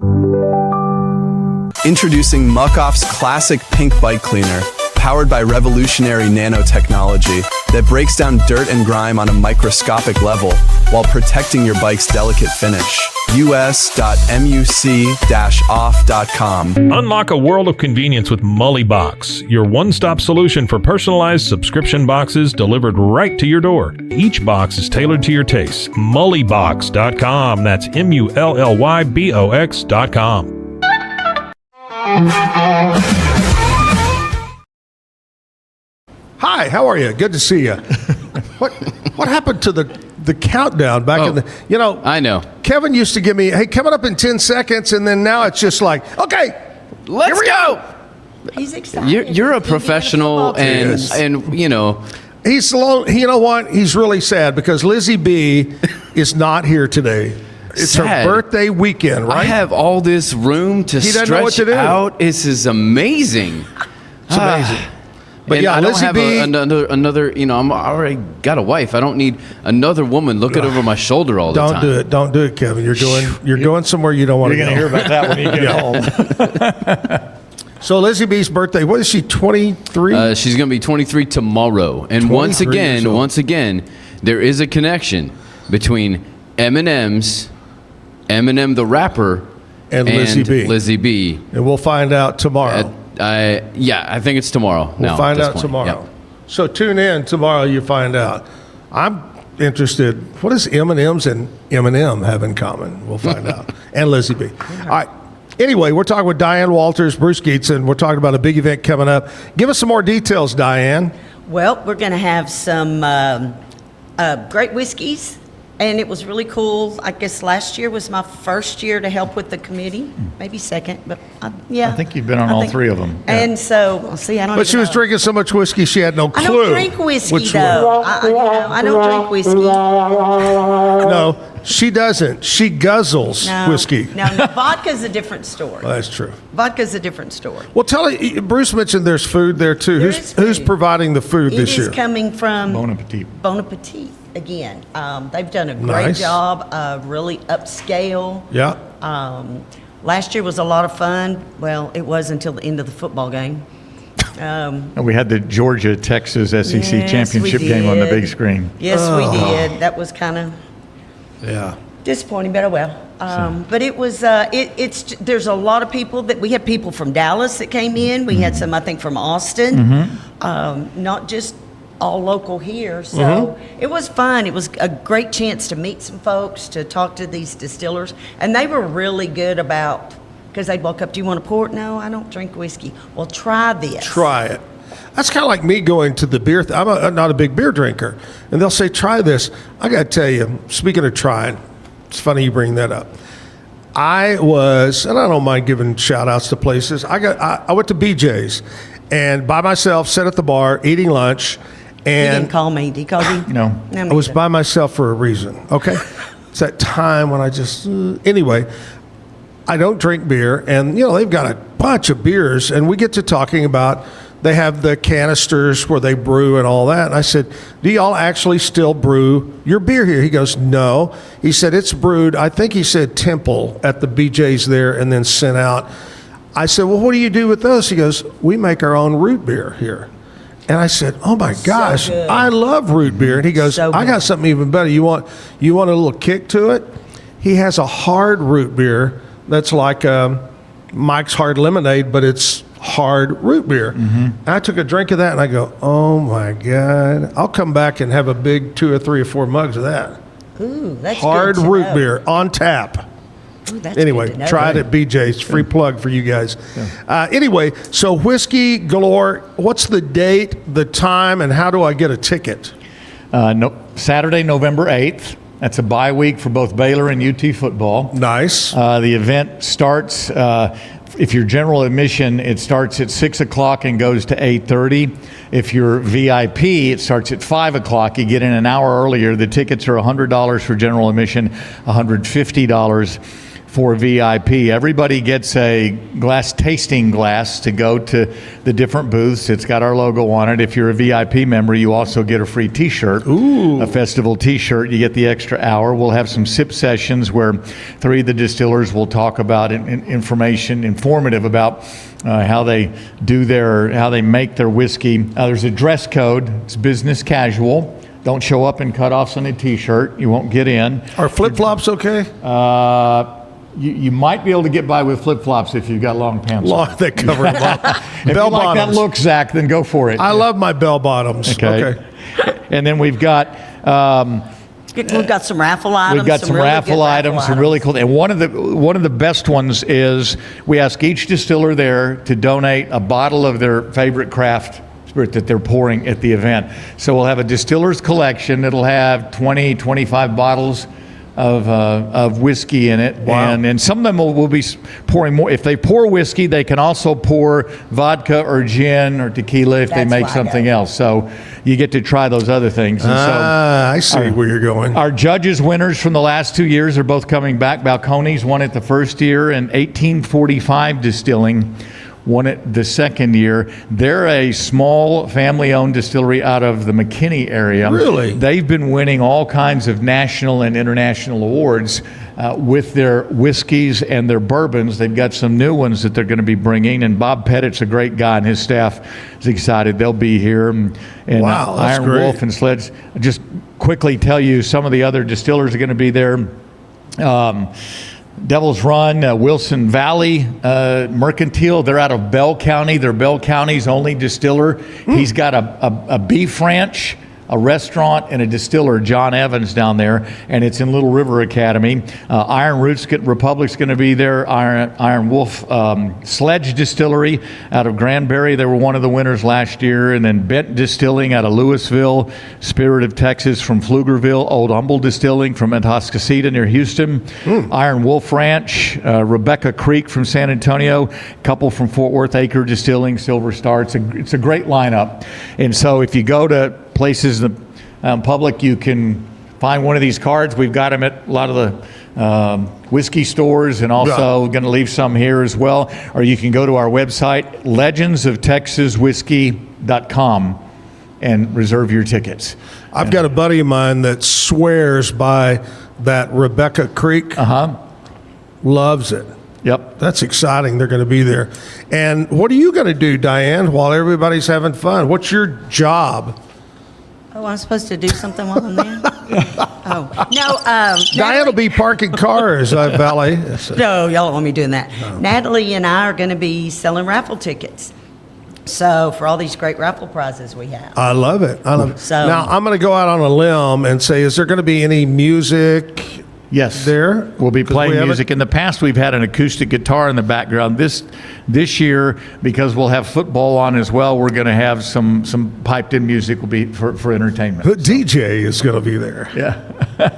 Introducing Muck-Off's classic pink bike cleaner, powered by revolutionary nanotechnology that breaks down dirt and grime on a microscopic level while protecting your bike's delicate finish. us.muc-off.com. Unlock a world of convenience with Mully Box, your one-stop solution for personalized subscription boxes delivered right to your door. Each box is tailored to your taste. Mullybox.com. That's MULLYBOX.com. Hi, how are you? Good to see you. What happened to the countdown back in the, I know. Kevin used to give me, hey, coming up in 10 seconds, and then now it's just like, okay, let's go. He's excited. You're a professional, and he's alone. You know what? He's really sad because Lizzie B is not here today. It's her birthday weekend, right? I have all this room to stretch out. This is amazing. It's amazing. But and yeah, I don't Lizzie have B, another. I already got a wife. I don't need another woman looking over my shoulder all the time. Don't do it, Kevin. You're going somewhere you don't want to go. You're going to hear about that when you get home. So Lizzie B's birthday. What is she? 23. She's going to be 23 tomorrow. And once again, there is a connection between Eminem the rapper and Lizzie B. And we'll find out tomorrow. I think it's tomorrow. We'll find out tomorrow. Yep. So tune in tomorrow. You find out. I'm interested. What does M&M's and Eminem have in common? We'll find out. And Lizzie B. All right. Anyway, we're talking with Diane Walters, Bruce Gietzin. We're talking about a big event coming up. Give us some more details, Diane. Well, we're going to have some great whiskeys. And it was really cool. I guess last year was my first year to help with the committee, maybe second, but yeah. I think you've been on all three of them. Yeah. And so, see, I don't. But she was drinking so much whiskey, she had no clue. I don't drink whiskey though. I don't drink whiskey. No, she doesn't. She guzzles whiskey. No, vodka's a different story. Well, that's true. Vodka's a different story. Well, Bruce mentioned there's food there too. Who's providing the food this year? It is coming from Bon Appetit. Bon Appetit. Again, they've done a great job, really upscale. Yeah. Last year was a lot of fun. Well, it was until the end of the football game. And we had the Georgia-Texas SEC championship game on the big screen. Yes, we did. That was kind of disappointing, but oh well. But it was. There's a lot of people that we had people from Dallas that came in. We had some, I think, from Austin. Not just all local here. So it was fun. It was a great chance to meet some folks, to talk to these distillers. And they were really good about, because they'd walk up, do you want a port? No, I don't drink whiskey. Well, try this. Try it. That's kind of like me going to the beer. I'm not a big beer drinker. And they'll say, try this. I got to tell you, speaking of trying, it's funny you bring that up. I was, and I don't mind giving shout outs to places. I went to BJ's and by myself, sat at the bar, eating lunch. And he didn't call me. Did he call you? No. I was by myself for a reason, okay? It's that time when I just, anyway, I don't drink beer. And, they've got a bunch of beers. And we get to talking about, they have the canisters where they brew and all that. And I said, do y'all actually still brew your beer here? He goes, no. He said, it's brewed, I think he said Temple at the BJ's there and then sent out. I said, well, what do you do with those? He goes, we make our own root beer here. And I said, oh my gosh, I love root beer. And he goes, I got something even better. You want a little kick to it? He has a hard root beer that's like Mike's Hard Lemonade, but it's hard root beer. And I took a drink of that and I go, oh my God, I'll come back and have a big 2 or 3 or 4 mugs of that. Ooh, that's hard good to root know. beer on tap. Ooh, that's Anyway, good to know. try it at BJ's. Free plug for you guys. Anyway, so Whiskey Galore, what's the date, the time, and how do I get a ticket? Saturday, November 8th. That's a bye week for both Baylor and UT football. Nice. The event starts, if you're general admission, it starts at 6 o'clock and goes to 8:30. If you're VIP, it starts at 5 o'clock. You get in an hour earlier. The tickets are $100 for general admission, $150 for VIP. Everybody gets a tasting glass to go to the different booths. It's got our logo on it. If you're a VIP member, you also get a free t-shirt, a festival t-shirt. You get the extra hour. We'll have some sip sessions where 3 of the distillers will talk about informative about how they make their whiskey. There's a dress code. It's business casual. Don't show up in cutoffs on a t-shirt. You won't get in. Are flip-flops okay? You might be able to get by with flip-flops if you've got long pants. They cover them up. If you like that look, Zach, then go for it. I love my bell bottoms. Okay. And then we've got some raffle items. We've got some really raffle items, some really cool. And one of the best ones is we ask each distiller there to donate a bottle of their favorite craft spirit that they're pouring at the event. So we'll have a distiller's collection. It'll have 20, 25 bottles of whiskey in it. Wow. And some of them will be pouring more. If they pour whiskey, they can also pour vodka or gin or tequila if they make something else. So you get to try those other things. And I see where you're going. Our judges winners from the last 2 years are both coming back. Balcones won it the first year, and 1845 Distilling won it the second year. They're a small family-owned distillery out of the McKinney area. Really? They've been winning all kinds of national and international awards with their whiskeys and their bourbons. They've got some new ones that they're going to be bringing, and Bob Pettit's a great guy, and his staff is excited. They'll be here. And wow, that's Iron great. Wolf and Sledge. Just quickly tell you, some of the other distillers are going to be there. Devil's Run, Wilson Valley, Mercantile. They're out of Bell County. They're Bell County's only distiller. He's got a beef ranch, a restaurant, and a distiller, John Evans, down there, and it's in Little River Academy. Iron Roots Republic's going to be there. Iron Wolf Sledge Distillery out of Granbury. They were one of the winners last year. And then Bent Distilling out of Louisville. Spirit of Texas from Pflugerville. Old Humble Distilling from Atascocita near Houston. Iron Wolf Ranch. Rebecca Creek from San Antonio. Couple from Fort Worth. Acre Distilling, Silver Star. It's a great lineup. And so if you go to places in the public, you can find one of these cards. We've got them at a lot of the whiskey stores, and also going to leave some here as well. Or you can go to our website, legendsoftexaswhiskey.com, and reserve your tickets. I've got a buddy of mine that swears by that Rebecca Creek. Loves it. Yep. That's exciting. They're going to be there. And what are you going to do, Diane, while everybody's having fun? What's your job? Oh, I'm supposed to do something while I'm there? Diane will be parking cars, valet. No, y'all don't want me doing that. No. Natalie and I are going to be selling raffle tickets. So for all these great raffle prizes we have. I love it. So, now, I'm going to go out on a limb and say, is there going to be any music? Yes. There? We'll be playing music. In the past, we've had an acoustic guitar in the background. This year, because we'll have football on as well, we're going to have some piped-in music will be for entertainment. The DJ is going to be there. Yeah.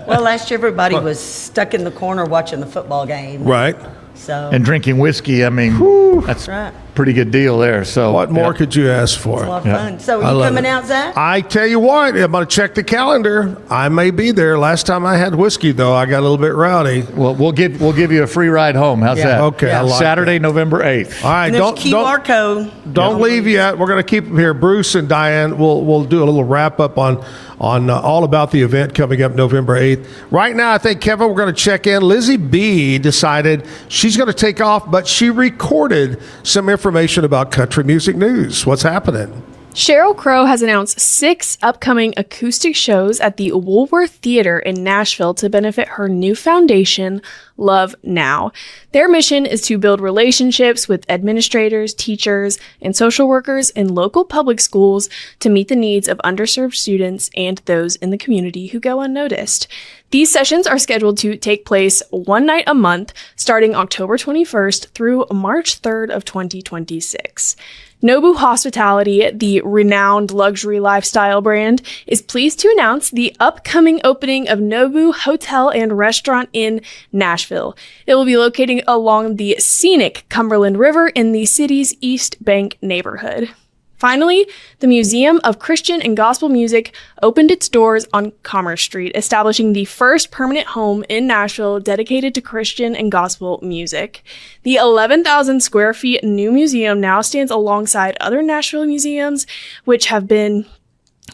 Well, last year everybody was stuck in the corner watching the football game. Right. So. And drinking whiskey, I mean, that's right. Pretty good deal there. So what more could you ask for? It's a lot of fun. So are you coming out, Zach? I tell you what, I'm going to check the calendar. I may be there. Last time I had whiskey, though, I got a little bit rowdy. Well, we'll give you a free ride home. How's that? Okay. I like Saturday, that. November 8th. All right. And there's QR code. Don't leave yet. We're going to keep them here. Bruce and Diane, we'll do a little wrap up on all about the event coming up November 8th. Right now, I think, Kevin, we're going to check in. Lizzie B decided she's going to take off, but she recorded some information about country music news. What's happening? Sheryl Crow has announced 6 upcoming acoustic shows at the Woolworth Theater in Nashville to benefit her new foundation, Love Now. Their mission is to build relationships with administrators, teachers, and social workers in local public schools to meet the needs of underserved students and those in the community who go unnoticed. These sessions are scheduled to take place one night a month, starting October 21st through March 3rd of 2026. Nobu Hospitality, the renowned luxury lifestyle brand, is pleased to announce the upcoming opening of Nobu Hotel and Restaurant in Nashville. It will be located along the scenic Cumberland River in the city's East Bank neighborhood. Finally, the Museum of Christian and Gospel Music opened its doors on Commerce Street, establishing the first permanent home in Nashville dedicated to Christian and gospel music. The 11,000 square feet new museum now stands alongside other Nashville museums, which have been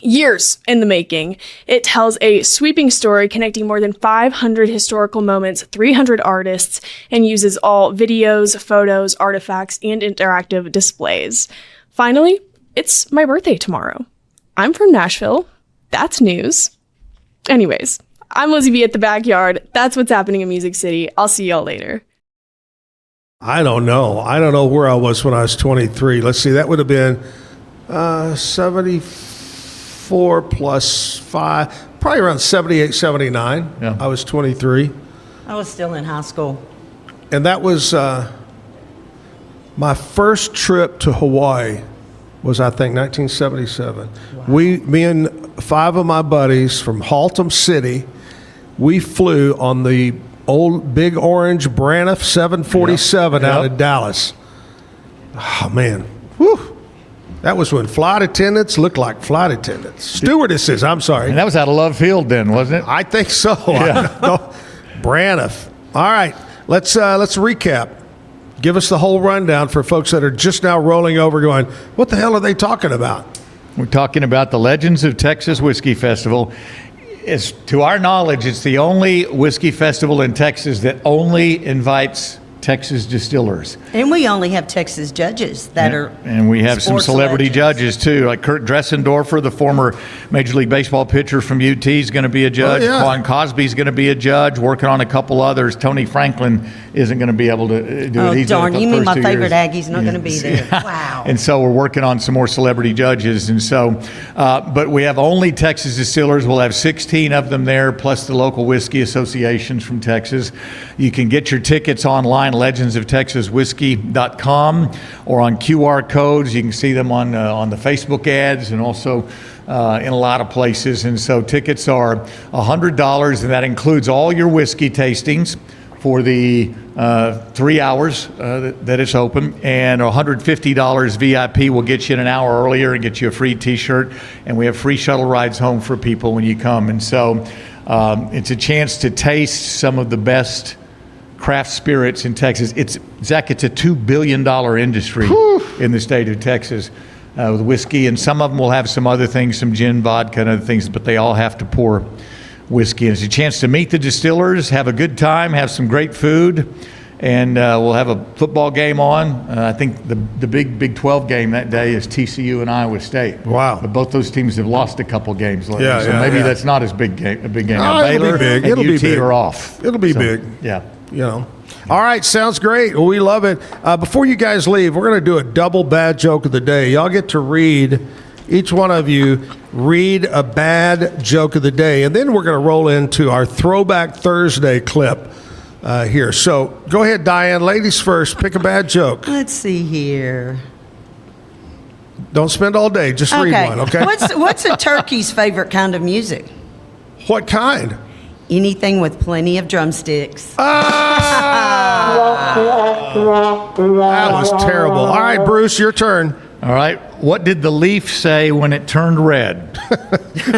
years in the making. It tells a sweeping story connecting more than 500 historical moments, 300 artists, and uses all videos, photos, artifacts, and interactive displays. Finally, it's my birthday tomorrow. I'm from Nashville. That's news. Anyways, I'm Lizzie B at the Backyard. That's what's happening in Music City. I'll see y'all later. I don't know. I don't know where I was when I was 23. Let's see. That would have been 74 plus 5. Probably around 78, 79. Yeah. I was 23. I was still in high school. And that was my first trip to Hawaii. Was, I think, 1977. Wow. Me and 5 of my buddies from Haltom City, we flew on the old Big Orange Braniff 747 out of Dallas. Oh, man. Whew. That was when flight attendants looked like flight attendants. Stewardesses, I'm sorry. And that was out of Love Field then, wasn't it? I think so. Yeah. Braniff. All right, let's recap. Give us the whole rundown for folks that are just now rolling over going, what the hell are they talking about? We're talking about the Legends of Texas Whiskey Festival. To our knowledge, it's the only whiskey festival in Texas that only invites Texas distillers. And we only have Texas judges that are and we have some celebrity legends. judges too, like Kurt Dressendorfer, the former Major League Baseball pitcher from UT, is going to be a judge. Quan Cosby's going to be a judge, working on a couple others. Tony Franklin isn't going to be able to do it. Oh, darn, you mean my favorite Aggie's not going to be there. Yeah. Wow. And so we're working on some more celebrity judges. And so, but we have only Texas distillers. We'll have 16 of them there, plus the local whiskey associations from Texas. You can get your tickets online, legendsoftexaswhiskey.com, or on QR codes. You can see them on the Facebook ads and also in a lot of places. And so tickets are $100, and that includes all your whiskey tastings for the 3 hours that it's open, and $150 VIP will get you in an hour earlier and get you a free T-shirt, and we have free shuttle rides home for people when you come. And so it's a chance to taste some of the best craft spirits in Texas. Zach, it's a $2 billion industry in the state of Texas with whiskey, and some of them will have some other things, some gin, vodka, and other things, but they all have to pour whiskey. And it's a chance to meet the distillers, have a good time, have some great food, and we'll have a football game on. I think the big Big 12 game that day is TCU and Iowa State. Wow. But both those teams have lost a couple games lately, Yeah, so yeah, maybe yeah. that's not as big game. A big game. Oh, Baylor it'll be big. and It'll UT be big. are off. It'll be big. Yeah. You know. All right, sounds great. Well, we love it. Before you guys leave, we're going to do a double bad joke of the day. Y'all get to read, each one of you, read a bad joke of the day, and then we're going to roll into our Throwback Thursday clip here. So go ahead, Diane. Ladies first. Pick a bad joke. Let's see here. Don't spend all day. Just read one, okay? What's a turkey's favorite kind of music? What kind? Anything with plenty of drumsticks. That was terrible. All right, Bruce, your turn. All right. What did the leaf say when it turned red?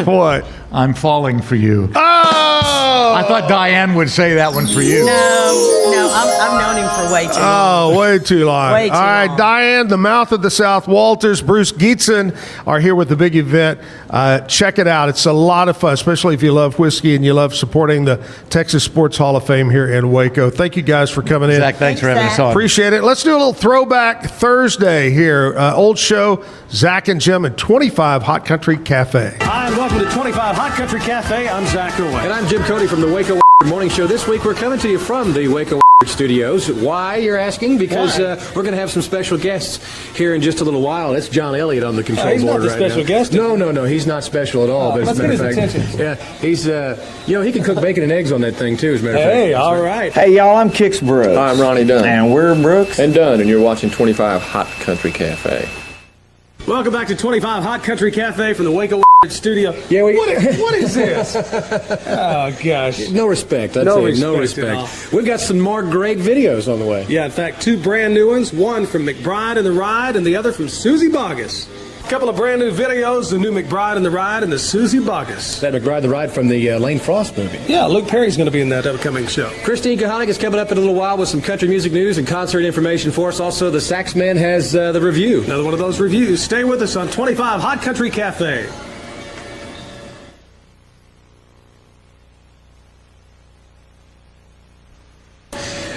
What? I'm falling for you. Oh! I thought Diane would say that one for you. No, I've known him for way too long. Oh, way too long. Way too All right, long. Diane, the mouth of the South, Walters, Bruce Gietzin are here with the big event. Check it out. It's a lot of fun, especially if you love whiskey and you love supporting the Texas Sports Hall of Fame here in Waco. Thank you guys for coming in. Zach, thanks for having us on. Appreciate it. Let's do a little Throwback Thursday here. Old show, Zach and Jim at 25 Hot Country Cafe. Hi, and welcome to 25 Hot Country Cafe. I'm Zach Owen. And I'm Jim Cody from the Waco Morning show. This week we're coming to you from the Waco Studios. Why, you're asking? Because we're going to have some special guests here in just a little while. That's John Elliott on the control board right now. He's not the special guest? No, he's not special at all. But let's get his attention. Yeah, he's, he can cook bacon and eggs on that thing too, as a matter of fact. Hey, all right. Hey, y'all, I'm Kix Brooks. I'm Ronnie Dunn. And we're Brooks. And Dunn, and you're watching 25 Hot Country Cafe. Welcome back to 25 Hot Country Cafe from the Waco studio. Yeah, what is this? Oh, gosh. No respect. That's no it. Respect no respect. We've got some more great videos on the way. Yeah, in fact, 2 brand new ones. One from McBride and the Ride, and the other from Susie Boggess. A couple of brand new videos, the new McBride and the Ride and the Susie Boggess. That McBride and the Ride from the Lane Frost movie. Yeah, Luke Perry's going to be in that upcoming show. Christine Kahanik is coming up in a little while with some country music news and concert information for us. Also, the Sax Man has the review. Another one of those reviews. Stay with us on 25 Hot Country Cafe.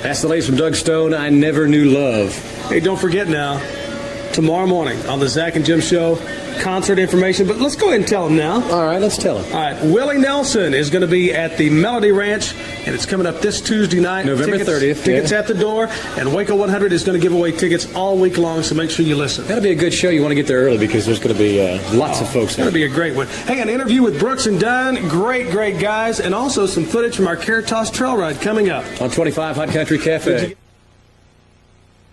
That's the latest from Doug Stone, I Never Knew Love. Hey, don't forget now, tomorrow morning on the Zach and Jim Show, concert information, but let's go ahead and tell them now. All right, let's tell them. All right, Willie Nelson is going to be at the Melody Ranch, and it's coming up this Tuesday night. November 30th. Tickets at the door, and Waco 100 is going to give away tickets all week long, so make sure you listen. That'll be a good show. You want to get there early because there's going to be lots of folks there. It's going to be a great one. Hey, an interview with Brooks and Dunn, great guys, and also some footage from our Caritas Trail Ride coming up. On 25 Hot Country Cafe.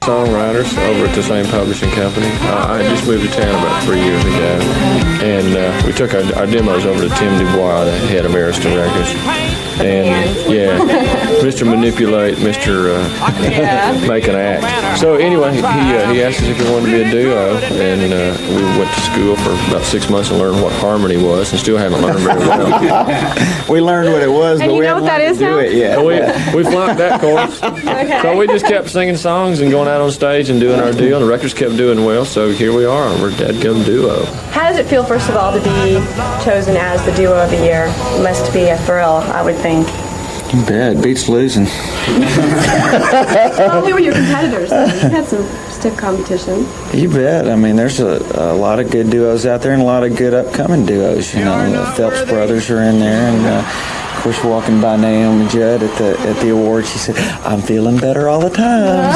Songwriters over at the same publishing company. I just moved to town about 3 years ago, and we took our demos over to Tim Dubois, the head of Ariston Records. And Mr. Manipulate, Mr. Make an Act. So anyway, he asked us if we wanted to be a duo, and we went to school for about 6 months and learned what harmony was, and still haven't learned very well. We learned what it was, but we haven't learned to do it yet. We flunked that course. Okay. So we just kept singing songs and going out on stage and doing our deal. The records kept doing well, so here we are. We're a dadgum duo. How does it feel, first of all, to be chosen as the duo of the year? It must be a thrill, I would think. You bet. Beats losing. Well, who were your competitors? You had some stiff competition. You bet. I mean, there's a lot of good duos out there and a lot of good upcoming duos. You know, the Phelps brothers are in there, and of course, walking by Naomi Judd at the awards, she said, "I'm feeling better all the time."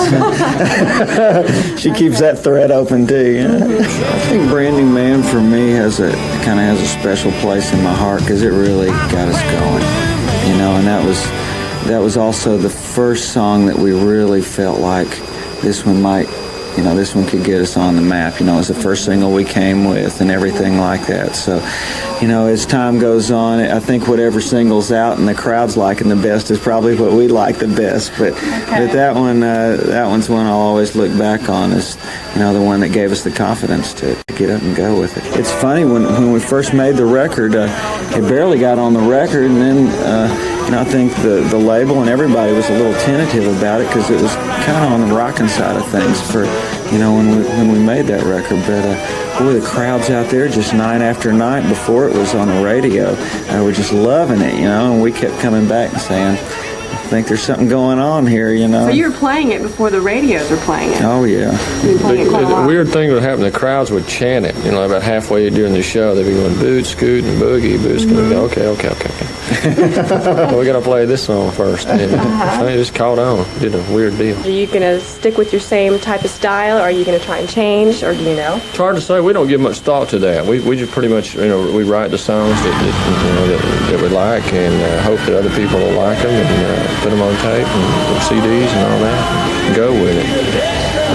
She keeps that thread open too. You know? I think Brand New Man for me has a special place in my heart because it really got us going. You know, and that was also the first song that we really felt like this one could get us on the map. You know, it was the first single we came with and everything like that. So, you know, as time goes on, I think whatever single's out and the crowd's liking the best is probably what we like the best. But that one's one I'll always look back on as, you know, the one that gave us the confidence to get up and go with it. It's funny, when we first made the record, it barely got on the record, and then I think the label and everybody was a little tentative about it because it was kind of on the rockin' side of things for, you know, when we made that record. But boy, the crowds out there just night after night before it was on the radio, were just loving it, you know, and we kept coming back and saying, I think there's something going on here, you know. So you were playing it before the radios were playing it. Oh, yeah. You were playing it quite a lot. The weird thing would happen, the crowds would chant it, you know, about halfway during the show. They'd be going, boot, scoot, and boogie, boot, scoot. Okay. Well, we got to play this song first. And they just caught on, did a weird deal. Are you going to stick with your same type of style, or are you going to try and change, or do you know? It's hard to say. We don't give much thought to that. We just pretty much, you know, we write the songs that we like and hope that other people will like them and put them on tape and CDs and all that and go with it.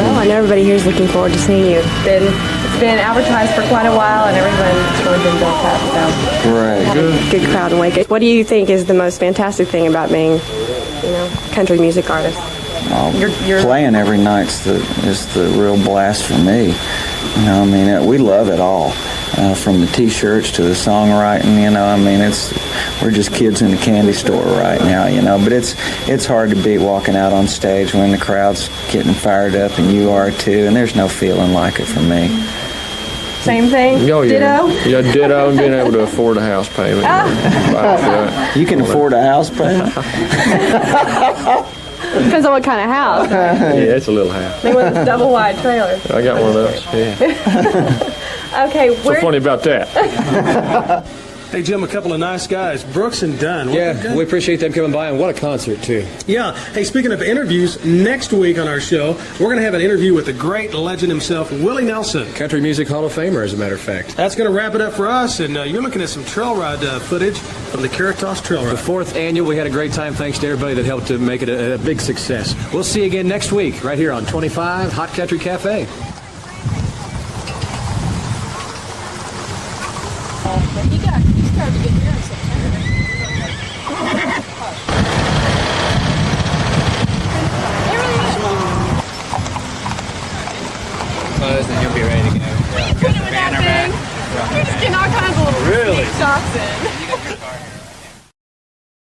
Well, I know everybody here is looking forward to seeing you. It's been advertised for quite a while, and everyone's really been built up. So right, good crowd in Waco. What do you think is the most fantastic thing about being, you know, country music artist? You're playing every night is the real blast for me. You know, I mean, we love it all. From the T-shirts to the songwriting, you know, I mean, we're just kids in the candy store right now, you know. But it's hard to beat walking out on stage when the crowd's getting fired up and you are too, and there's no feeling like it for me. Same thing? Oh, yeah. Ditto? Yeah, ditto, and being able to afford a house payment. You can afford a house payment? Depends on what kind of house. Yeah, it's a little house. Maybe one of those double wide trailers. I got one of those, yeah. Okay, What's so funny about that? Hey, Jim, a couple of nice guys, Brooks and Dunn. Yeah, we appreciate them coming by, and what a concert, too. Yeah. Hey, speaking of interviews, next week on our show, we're going to have an interview with the great legend himself, Willie Nelson. Country Music Hall of Famer, as a matter of fact. That's going to wrap it up for us, and you're looking at some trail ride footage from the Caritas Trail Ride. The 4th annual, we had a great time. Thanks to everybody that helped to make it a big success. We'll see you again next week, right here on 25 Hot Country Cafe. He started to get here in September. Close and you'll be ready to go. We're just getting all kinds of little shots in.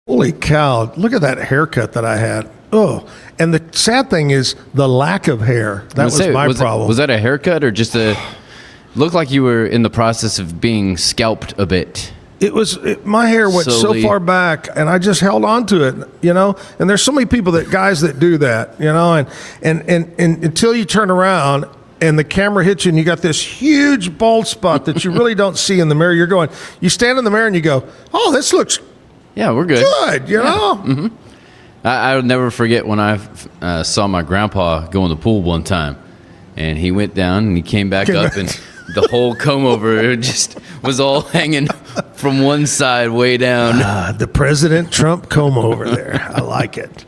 Holy cow, look at that haircut that I had. Oh, and the sad thing is the lack of hair. That was my problem. Was that a haircut or just looked like you were in the process of being scalped a bit? My hair went so far back, and I just held on to it, And there's so many guys that do that, and until you turn around and the camera hits you and you got this huge bald spot that you really don't see in the mirror. You stand in the mirror and you go, oh, this looks we're good. Good, Mm-hmm. I'll never forget when I saw my grandpa go in the pool one time, and he went down and he came back up and the whole comb over just was all hanging from one side way down. The President Trump comb over there. I like it.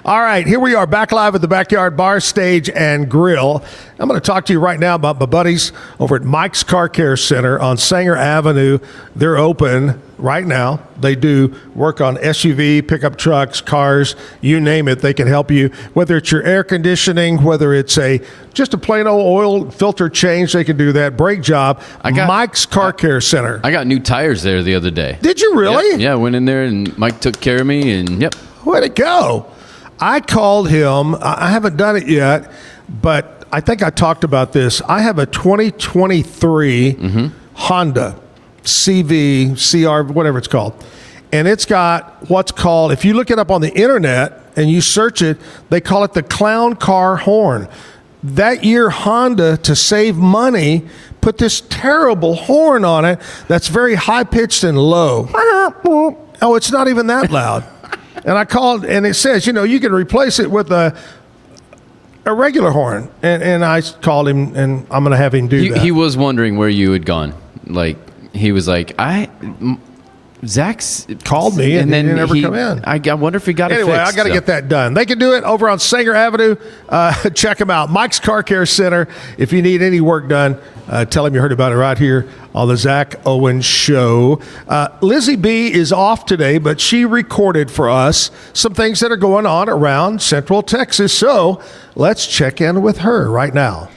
All right, here we are back live at the Backyard Bar, Stage, and Grill. I'm going to talk to you right now about my buddies over at Mike's Car Care Center on Sanger Avenue. They're open right now. They do work on SUV, pickup trucks, cars, you name it. They can help you, whether it's your air conditioning, whether it's just a plain old oil filter change. They can do that. Brake job. Mike's Car Care Center. I got new tires there the other day. Did you really? Yep. Yeah, I went in there and Mike took care of me, and yep. Way to go. I called him. I haven't done it yet, but I think I talked about this. I have a 2023 Honda CV, CR, whatever it's called. And it's got what's called, if you look it up on the internet and you search it, they call it the clown car horn. That year, Honda, to save money, put this terrible horn on it that's very high-pitched and low. Oh, it's not even that loud. And I called, and it says, you can replace it with a regular horn. And I called him, and I'm going to have him do that. He was wondering where you had gone. Like, he was like, Zach's called me, and then he never come in. I wonder if he got it fixed. Anyway, I got to get that done. They can do it over on Sanger Avenue. Check them out. Mike's Car Care Center. If you need any work done, tell him you heard about it right here on the Zach Owens Show. Lizzie B is off today, but she recorded for us some things that are going on around Central Texas. So let's check in with her right now.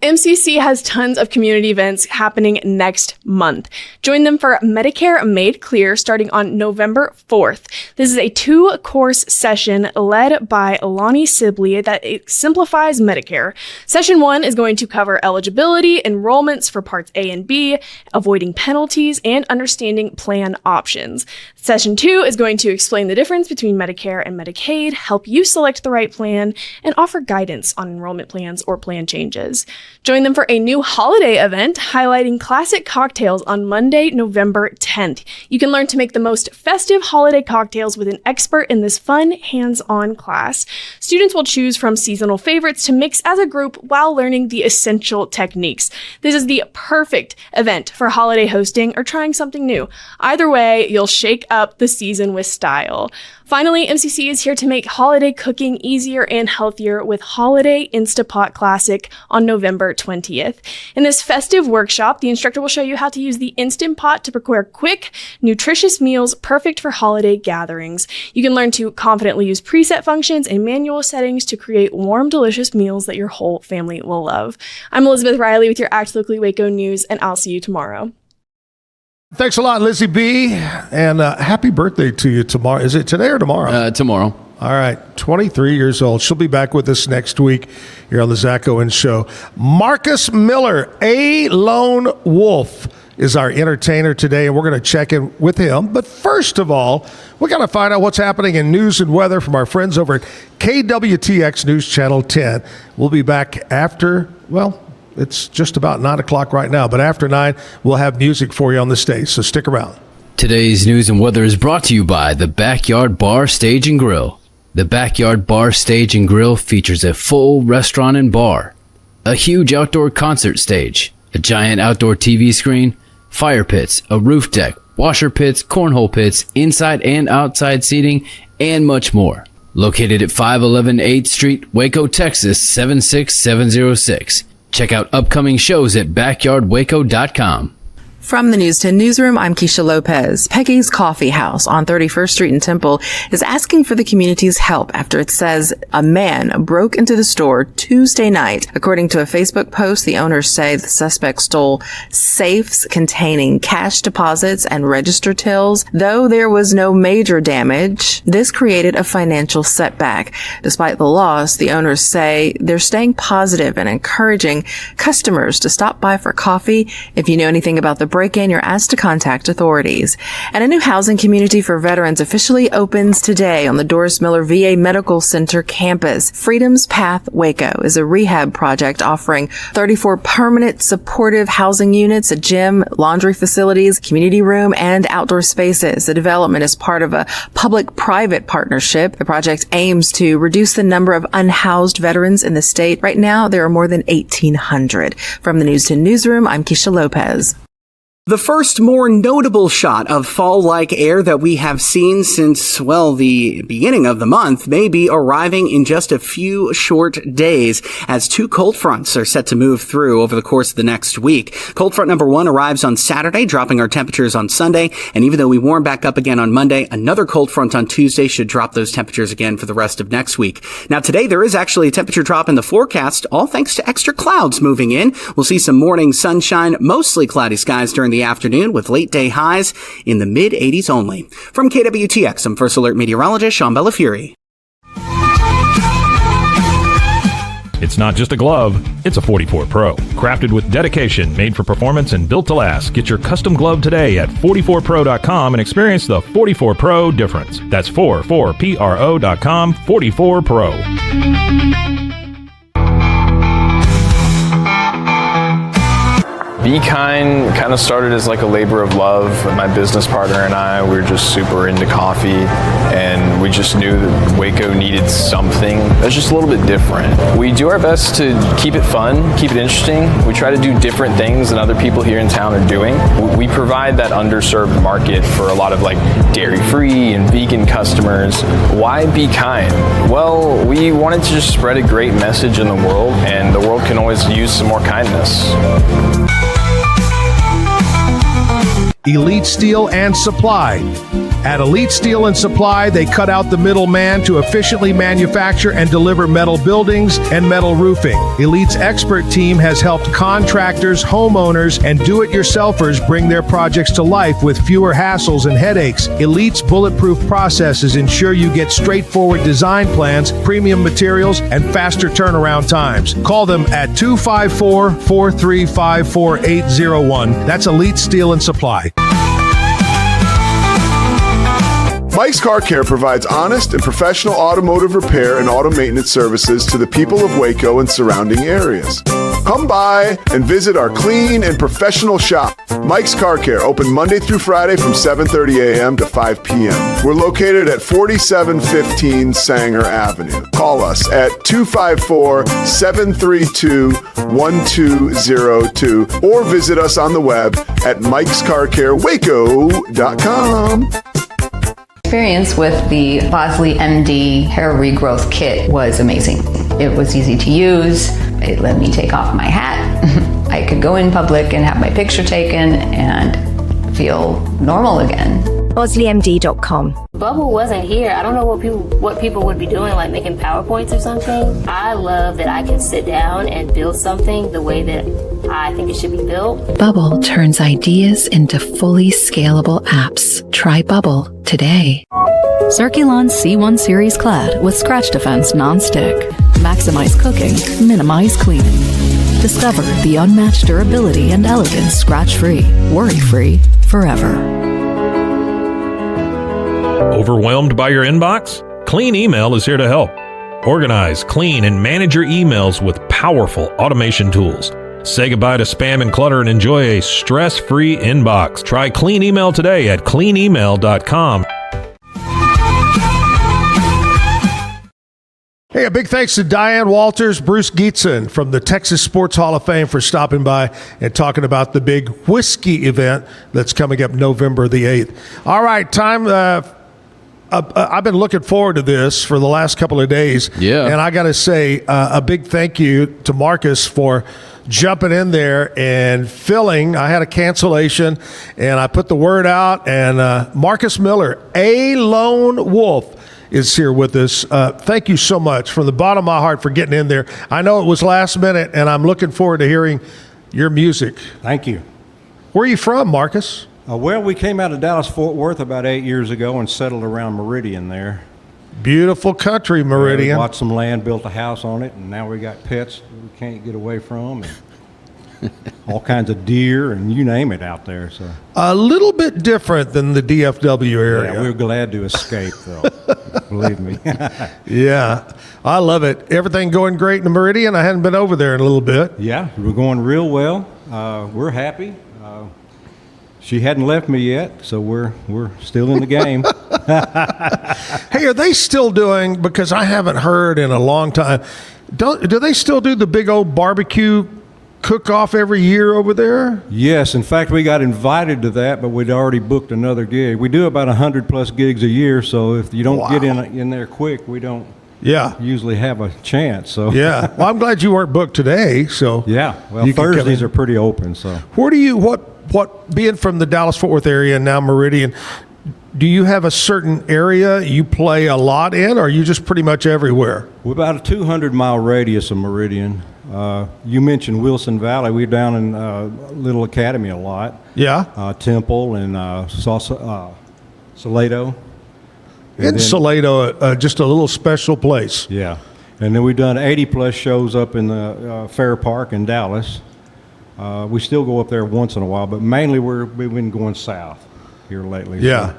MCC has tons of community events happening next month. Join them for Medicare Made Clear starting on November 4th. This is a 2-course session led by Lonnie Sibley that simplifies Medicare. Session 1 is going to cover eligibility, enrollments for Parts A and B, avoiding penalties, and understanding plan options. Session 2 is going to explain the difference between Medicare and Medicaid, help you select the right plan, and offer guidance on enrollment plans or plan changes. Join them for a new holiday event highlighting classic cocktails on Monday, November 10th. You can learn to make the most festive holiday cocktails with an expert in this fun, hands-on class. Students will choose from seasonal favorites to mix as a group while learning the essential techniques. This is the perfect event for holiday hosting or trying something new. Either way, you'll shake up the season with style. Finally, MCC is here to make holiday cooking easier and healthier with Holiday Instapot Classic on November 20th. In this festive workshop, the instructor will show you how to use the Instant Pot to prepare quick, nutritious meals perfect for holiday gatherings. You can learn to confidently use preset functions and manual settings to create warm, delicious meals that your whole family will love. I'm Elizabeth Riley with your Act Locally Waco News, and I'll see you tomorrow. Thanks a lot, Lizzie B. And happy birthday to you tomorrow. Is it today or tomorrow? Tomorrow. All right, 23 years old. She'll be back with us next week here on the Zach Owens Show. Markus Miller, a lone wolf, is our entertainer today, and we're going to check in with him. But first of all, we got to find out what's happening in news and weather from our friends over at KWTX News Channel 10. We'll be back after, It's just about 9 o'clock right now, but after 9, we'll have music for you on the stage, so stick around. Today's news and weather is brought to you by the Backyard Bar, Stage and Grill. The Backyard Bar, Stage and Grill features a full restaurant and bar, a huge outdoor concert stage, a giant outdoor TV screen, fire pits, a roof deck, washer pits, cornhole pits, inside and outside seating, and much more. Located at 511 8th Street, Waco, Texas, 76706. Check out upcoming shows at backyardwaco.com. From the News 10 Newsroom, I'm Keisha Lopez. Peggy's Coffee House on 31st Street in Temple is asking for the community's help after it says a man broke into the store Tuesday night. According to a Facebook post, the owners say the suspect stole safes containing cash deposits and register tills. Though there was no major damage, this created a financial setback. Despite the loss, the owners say they're staying positive and encouraging customers to stop by for coffee. If you know anything about the break-in, you're asked to contact authorities. And a new housing community for veterans officially opens today on the Doris Miller VA Medical Center campus. Freedom's Path Waco is a rehab project offering 34 permanent supportive housing units, a gym, laundry facilities, community room, and outdoor spaces. The development is part of a public-private partnership. The project aims to reduce the number of unhoused veterans in the state. Right now, there are more than 1,800. From the News 10 Newsroom, I'm Keisha Lopez. The first more notable shot of fall-like air that we have seen since, well, the beginning of the month may be arriving in just a few short days as two cold fronts are set to move through over the course of the next week. Cold front number 1 arrives on Saturday, dropping our temperatures on Sunday. And even though we warm back up again on Monday, another cold front on Tuesday should drop those temperatures again for the rest of next week. Now, today there is actually a temperature drop in the forecast, all thanks to extra clouds moving in. We'll see some morning sunshine, mostly cloudy skies during the afternoon with late day highs in the mid 80s only. From KWTX, I'm First Alert meteorologist Sean Bellafury. It's not just a glove, it's a 44 Pro. Crafted with dedication, made for performance, and built to last. Get your custom glove today at 44pro.com and experience the 44 Pro difference. That's 44pro.com, 44 Pro. Be Kind kind of started as like a labor of love. My business partner and I, we were just super into coffee, and we just knew that Waco needed something that's just a little bit different. We do our best to keep it fun, keep it interesting. We try to do different things than other people here in town are doing. We provide that underserved market for a lot of like dairy-free and vegan customers. Why Be Kind? Well, we wanted to just spread a great message in the world, and the world can always use some more kindness. Elite Steel and Supply. At Elite Steel and Supply, they cut out the middleman to efficiently manufacture and deliver metal buildings and metal roofing. Elite's expert team has helped contractors, homeowners, and do-it-yourselfers bring their projects to life with fewer hassles and headaches. Elite's bulletproof processes ensure you get straightforward design plans, premium materials, and faster turnaround times. Call them at 254-435-4801. That's Elite Steel and Supply. Mike's Car Care provides honest and professional automotive repair and auto maintenance services to the people of Waco and surrounding areas. Come by and visit our clean and professional shop. Mike's Car Care, open Monday through Friday from 7:30 a.m. to 5 p.m. We're located at 4715 Sanger Avenue. Call us at 254-732-1202 or visit us on the web at mikescarcarewaco.com. Experience with the Bosley MD hair regrowth kit was amazing. It was easy to use. It let me take off my hat. I could go in public and have my picture taken and feel normal again. BosleyMD.com. Bubble wasn't here. I don't know what people would be doing, like making PowerPoints or something. I love that I can sit down and build something the way that I think it should be built. Bubble turns ideas into fully scalable apps. Try Bubble today. Circulon C1 Series Clad with Scratch Defense Non-Stick. Maximize cooking, minimize cleaning. Discover the unmatched durability and elegance scratch-free, worry-free, forever. Overwhelmed by your inbox? Clean Email is here to help. Organize, clean, and manage your emails with powerful automation tools. Say goodbye to spam and clutter and enjoy a stress-free inbox. Try Clean Email today at cleanemail.com. Hey, a big thanks to Diane Walters, Bruce Gietzin from the Texas Sports Hall of Fame for stopping by and talking about the big whiskey event that's coming up November the 8th. All right, time. I've been looking forward to this for the last couple of days. Yeah. And I got to say a big thank you to Markus for jumping in there and filling. I had a cancellation, and I put the word out, and Markus Miller, a lone wolf, is here with us. Thank you so much from the bottom of my heart for getting in there. I know it was last minute, and I'm looking forward to hearing your music. Thank you. Where are you from, Markus? Well, we came out of Dallas-Fort Worth about 8 years ago and settled around Meridian there. Beautiful country, Meridian. We bought some land, built a house on it, and now we got pets we can't get away from, and all kinds of deer and you name it out there. So a little bit different than the DFW area. Yeah, we're glad to escape, though. Believe me. Yeah, I love it. Everything going great in the Meridian? I hadn't been over there in a little bit. Yeah, we're going real well. We're happy. She hadn't left me yet, so we're still in the game. Hey, are they still doing, because I haven't heard in a long time, do they still do the big old barbecue cook-off every year over there? Yes, in fact, we got invited to that, but we'd already booked another gig. We do about 100-plus gigs a year, so if you don't get in there quick, we don't usually have a chance. So yeah, well, I'm glad you weren't booked today. So yeah, well, Thursdays are pretty open. So where do you what being from the Dallas-Fort Worth area and now Meridian? Do you have a certain area you play a lot in, or are you just pretty much everywhere? We're about a 200-mile radius of Meridian. You mentioned Wilson Valley. We're down in Little Academy a lot. Yeah. Temple and Salado. And Salado, just a little special place. Yeah. And then we've done 80-plus shows up in the Fair Park in Dallas. We still go up there once in a while, but mainly we've been going south here lately. Yeah. So.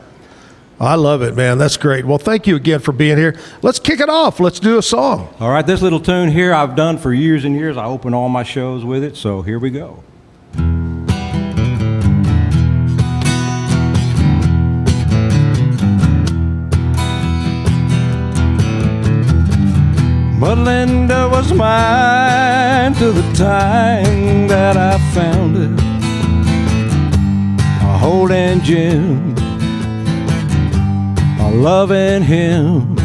I love it, man. That's great. Well, thank you again for being here. Let's kick it off. Let's do a song. All right, this little tune here I've done for years and years. I open all my shows with it, so here we go. But Linda was mine till the time that I found her, holding Jim, loving him.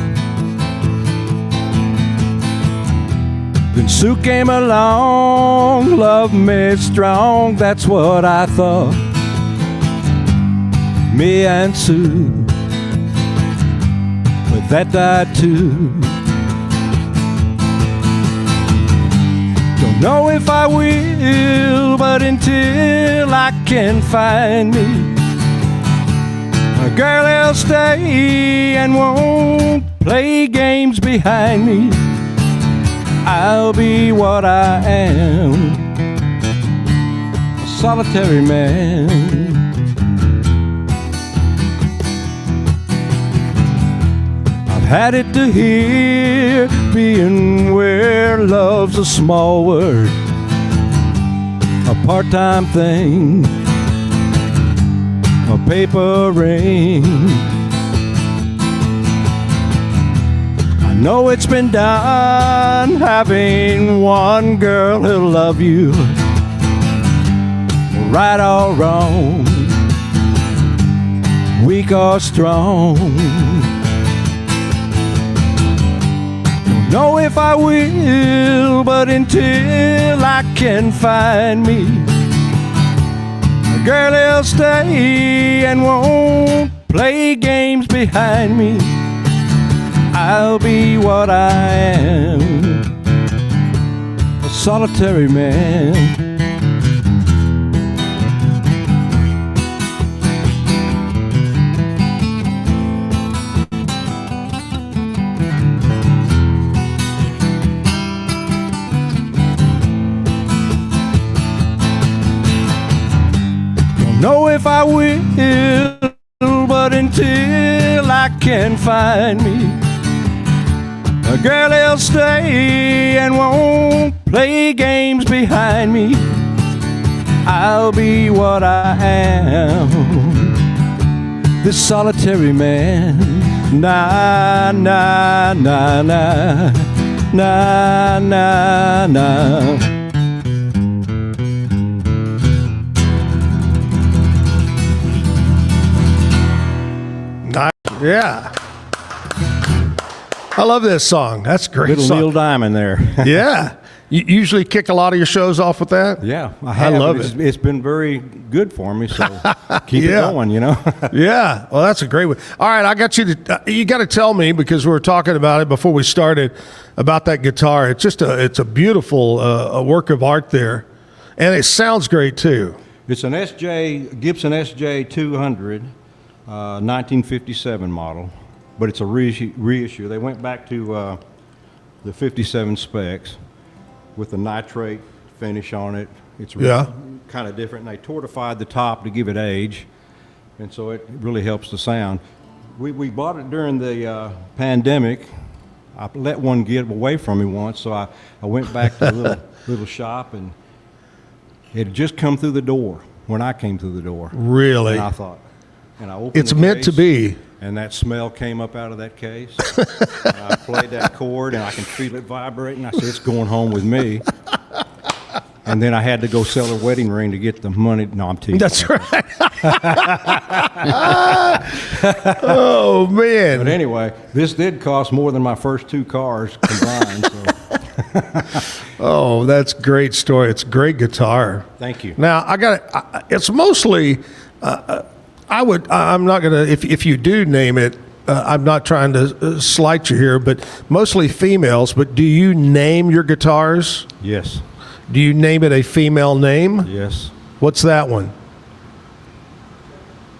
Then Sue came along, loved me strong, that's what I thought. Me and Sue, but that died too. Don't know if I will, but until I can find me a girl that'll stay and won't play games behind me, I'll be what I am, a solitary man. I've had it to hear being where love's a small word, a part-time thing, a paper ring. I know it's been done having one girl who'll love you, right or wrong, weak or strong. Don't know if I will, but until I can find me a girl that'll stay and won't play games behind me, I'll be what I am, a solitary man. Know if I will, but until I can find me a Girl, he'll stay and won't play games behind me. I'll be what I am, this solitary man. Na, na, na, na, na, na, na. Yeah. I love this song. That's a great Little song. Neil Diamond there. Yeah. You usually kick a lot of your shows off with that? Yeah, I have. love it. it. It's been very good for me, so keep it going, Yeah. Well, that's a great one. All right, I got you to, you got to tell me, because we were talking about it before we started, about that guitar. It's just it's a beautiful a work of art there, and it sounds great too. It's an Gibson SJ 200, 1957 model, but it's a reissue. They went back to the 57 specs with the nitrate finish on it. It's really kind of different. And they tortified the top to give it age, and so it really helps the sound. We bought it during the pandemic. I let one get away from me once, so I went back to the little shop, and it had just come through the door when I came through the door. Really? And I thought, and I opened it's the meant case, to be. And that smell came up out of that case. And I played that chord, and I can feel it vibrating. I said, it's going home with me. And then I had to go sell her wedding ring to get the money. No, I'm teasing. That's right. Oh, man. But anyway, this did cost more than my first two cars combined. So. Oh, that's a great story. It's a great guitar. Thank you. Now, it's mostly... I'm not going to, if you do name it, I'm not trying to slight you here, but mostly females. But do you name your guitars? Yes. Do you name it a female name? Yes. What's that one?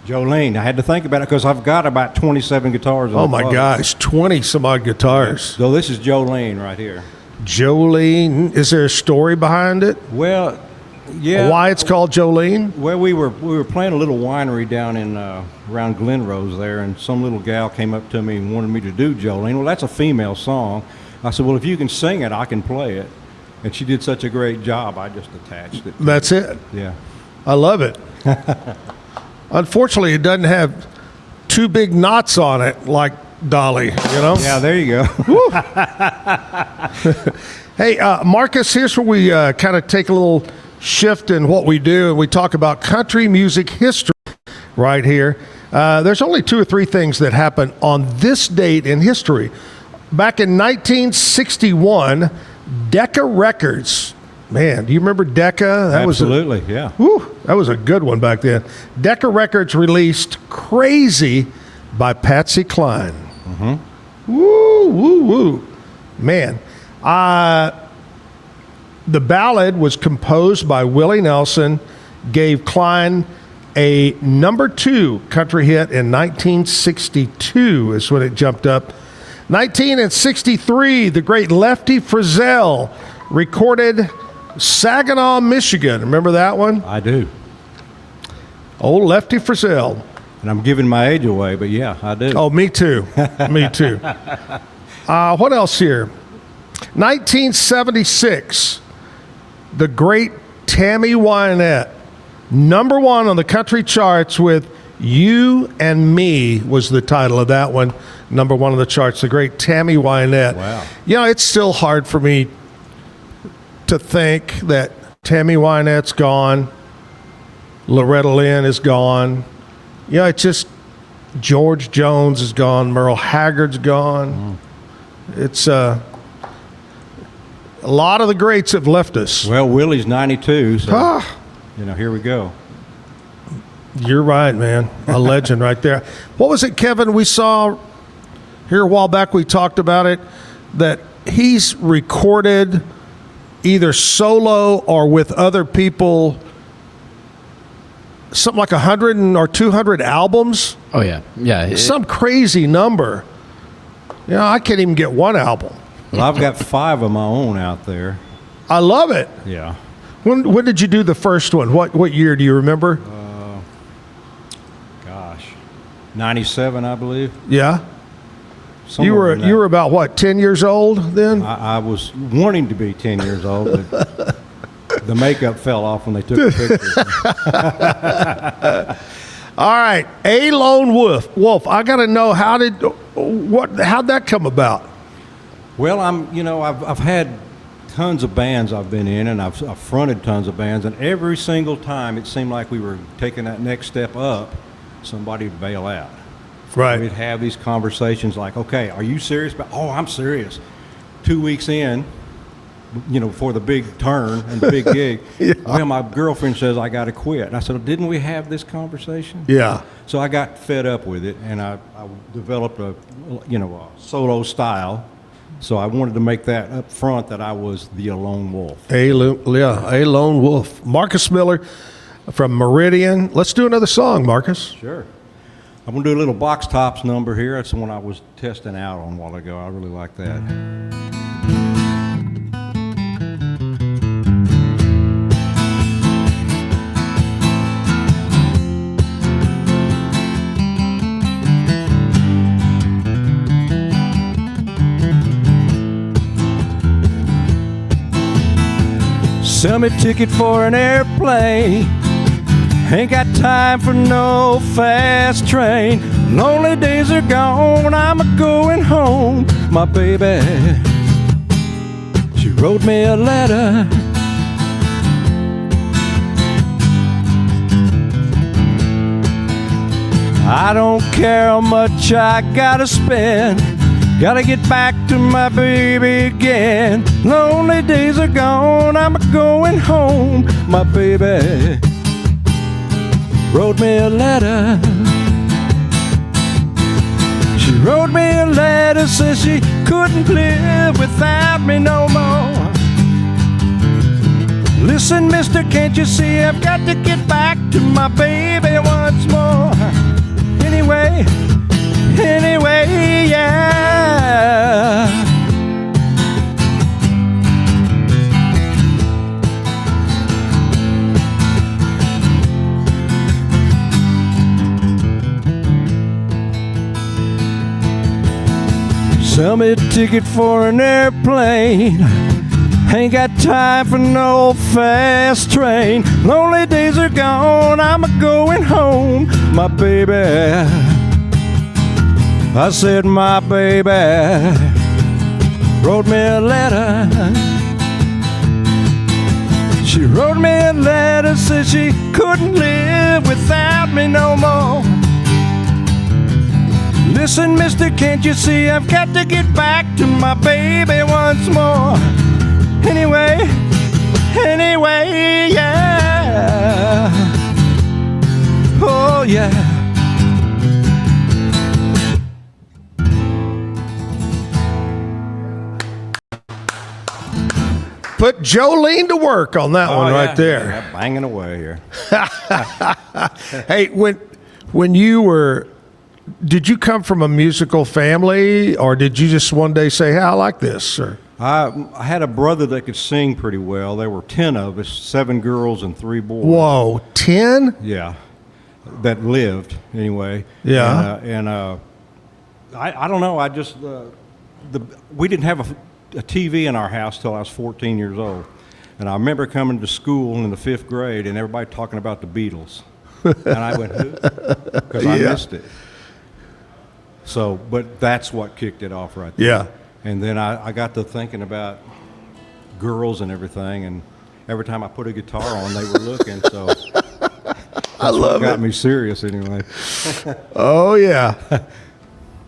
Jolene. I had to think about it because I've got about 27 guitars. Oh, my gosh, 20 some odd guitars. So this is Jolene right here. Jolene. Is there a story behind it? Well, yeah. Why it's called Jolene? Well, we were playing a little winery down in around Glen Rose there, and some little gal came up to me and wanted me to do Jolene. Well, that's a female song. I said, well, if you can sing it, I can play it. And she did such a great job, I just attached it. That's it? Yeah. I love it. Unfortunately, it doesn't have two big knots on it like Dolly, Yeah, there you go. Hey, Marcus, here's where we kind of take a little shift in what we do, and we talk about country music history right here. There's only 2 or 3 things that happen on this date in history. Back in 1961, Decca Records. Man, do you remember Decca? Absolutely, yeah. That was a good one back then. Decca Records released Crazy by Patsy Cline. Mm-hmm. Woo, woo, woo. Man, the ballad was composed by Willie Nelson, gave Cline a number 2 country hit in 1962 is when it jumped up. 1963, the great Lefty Frizzell recorded Saginaw, Michigan. Remember that one? I do. Old Lefty Frizzell. And I'm giving my age away, but yeah, I do. Oh, me too. Me too. What else here? 1976, the great Tammy Wynette, number 1 on the country charts with You and Me was the title of that one. Number 1 on the charts, the great Tammy Wynette. Wow. It's still hard for me to think that Tammy Wynette's gone, Loretta Lynn is gone. It's just George Jones is gone, Merle Haggard's gone. It's a lot of the greats have left us. Well, Willie's 92, so here we go. You're right, man. A legend right there. What was it, Kevin? We saw here a while back, we talked about it, that he's recorded either solo or with other people something like 100 or 200 albums. Oh, yeah. Yeah. Some crazy number. I can't even get one album. Well, I've got 5 of my own out there. I love it. Yeah. When did you do the first one? What year do you remember? 97, I believe. Yeah. You were about what, 10 years old then? I was wanting to be 10 years old, but the makeup fell off when they took the picture. All right, A Lone Wolf. I got to know how'd that come about? Well, I've had tons of bands I've been in, and I've fronted tons of bands, and every single time it seemed like we were taking that next step up, somebody would bail out. Right. We'd have these conversations like, okay, are you serious? Oh, I'm serious. 2 weeks in, for the big turn and the big gig, well, my girlfriend says I got to quit. And I said, well, didn't we have this conversation? Yeah. So I got fed up with it, and I developed a solo style. So I wanted to make that up front that I was the lone wolf. A lone wolf. Markus Miller from Meridian. Let's do another song, Markus. Sure. I'm going to do a little Box Tops number here. That's the one I was testing out on a while ago. I really like that. Sell me a ticket for an airplane. Ain't got time for no fast train. Lonely days are gone, I'm a-going home. My baby, she wrote me a letter. I don't care how much I gotta spend. Gotta get back to my baby again. Lonely days are gone, I'm a-going home. My baby wrote me a letter. She wrote me a letter, says she couldn't live without me no more. Listen, mister, can't you see I've got to get back to my baby once more. Anyway, yeah. Sell me a ticket for an airplane. Ain't got time for no fast train. Lonely days are gone, I'm a-going home. My baby, I said my baby wrote me a letter. She wrote me a letter, said she couldn't live without me no more. Listen, mister, can't you see I've got to get back to my baby once more. Anyway, yeah. Oh, yeah. Put Jolene to work on that one right there. Yeah, banging away here. Hey, when you were... Did you come from a musical family, or did you just one day say, hey, I like this? Or? I had a brother that could sing pretty well. There were 10 of us, 7 girls and 3 boys. Whoa, 10? Yeah, that lived anyway. Yeah. I don't know. I just we didn't have a TV in our house till I was 14 years old, and I remember coming to school in the 5th grade and everybody talking about the Beatles, and I went, who? Because I missed it. So, but that's what kicked it off right there. Yeah. And then I got to thinking about girls and everything, and every time I put a guitar on, they were looking. So I love what got me serious anyway. Oh yeah!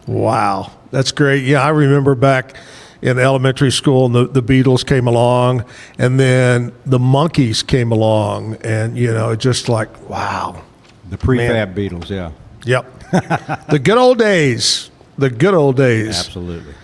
Wow, that's great. Yeah, I remember back in elementary school, and the Beatles came along, and then the Monkees came along, and just like wow, the prefab Beatles. Yeah. Yep. The good old days. The good old days. Absolutely.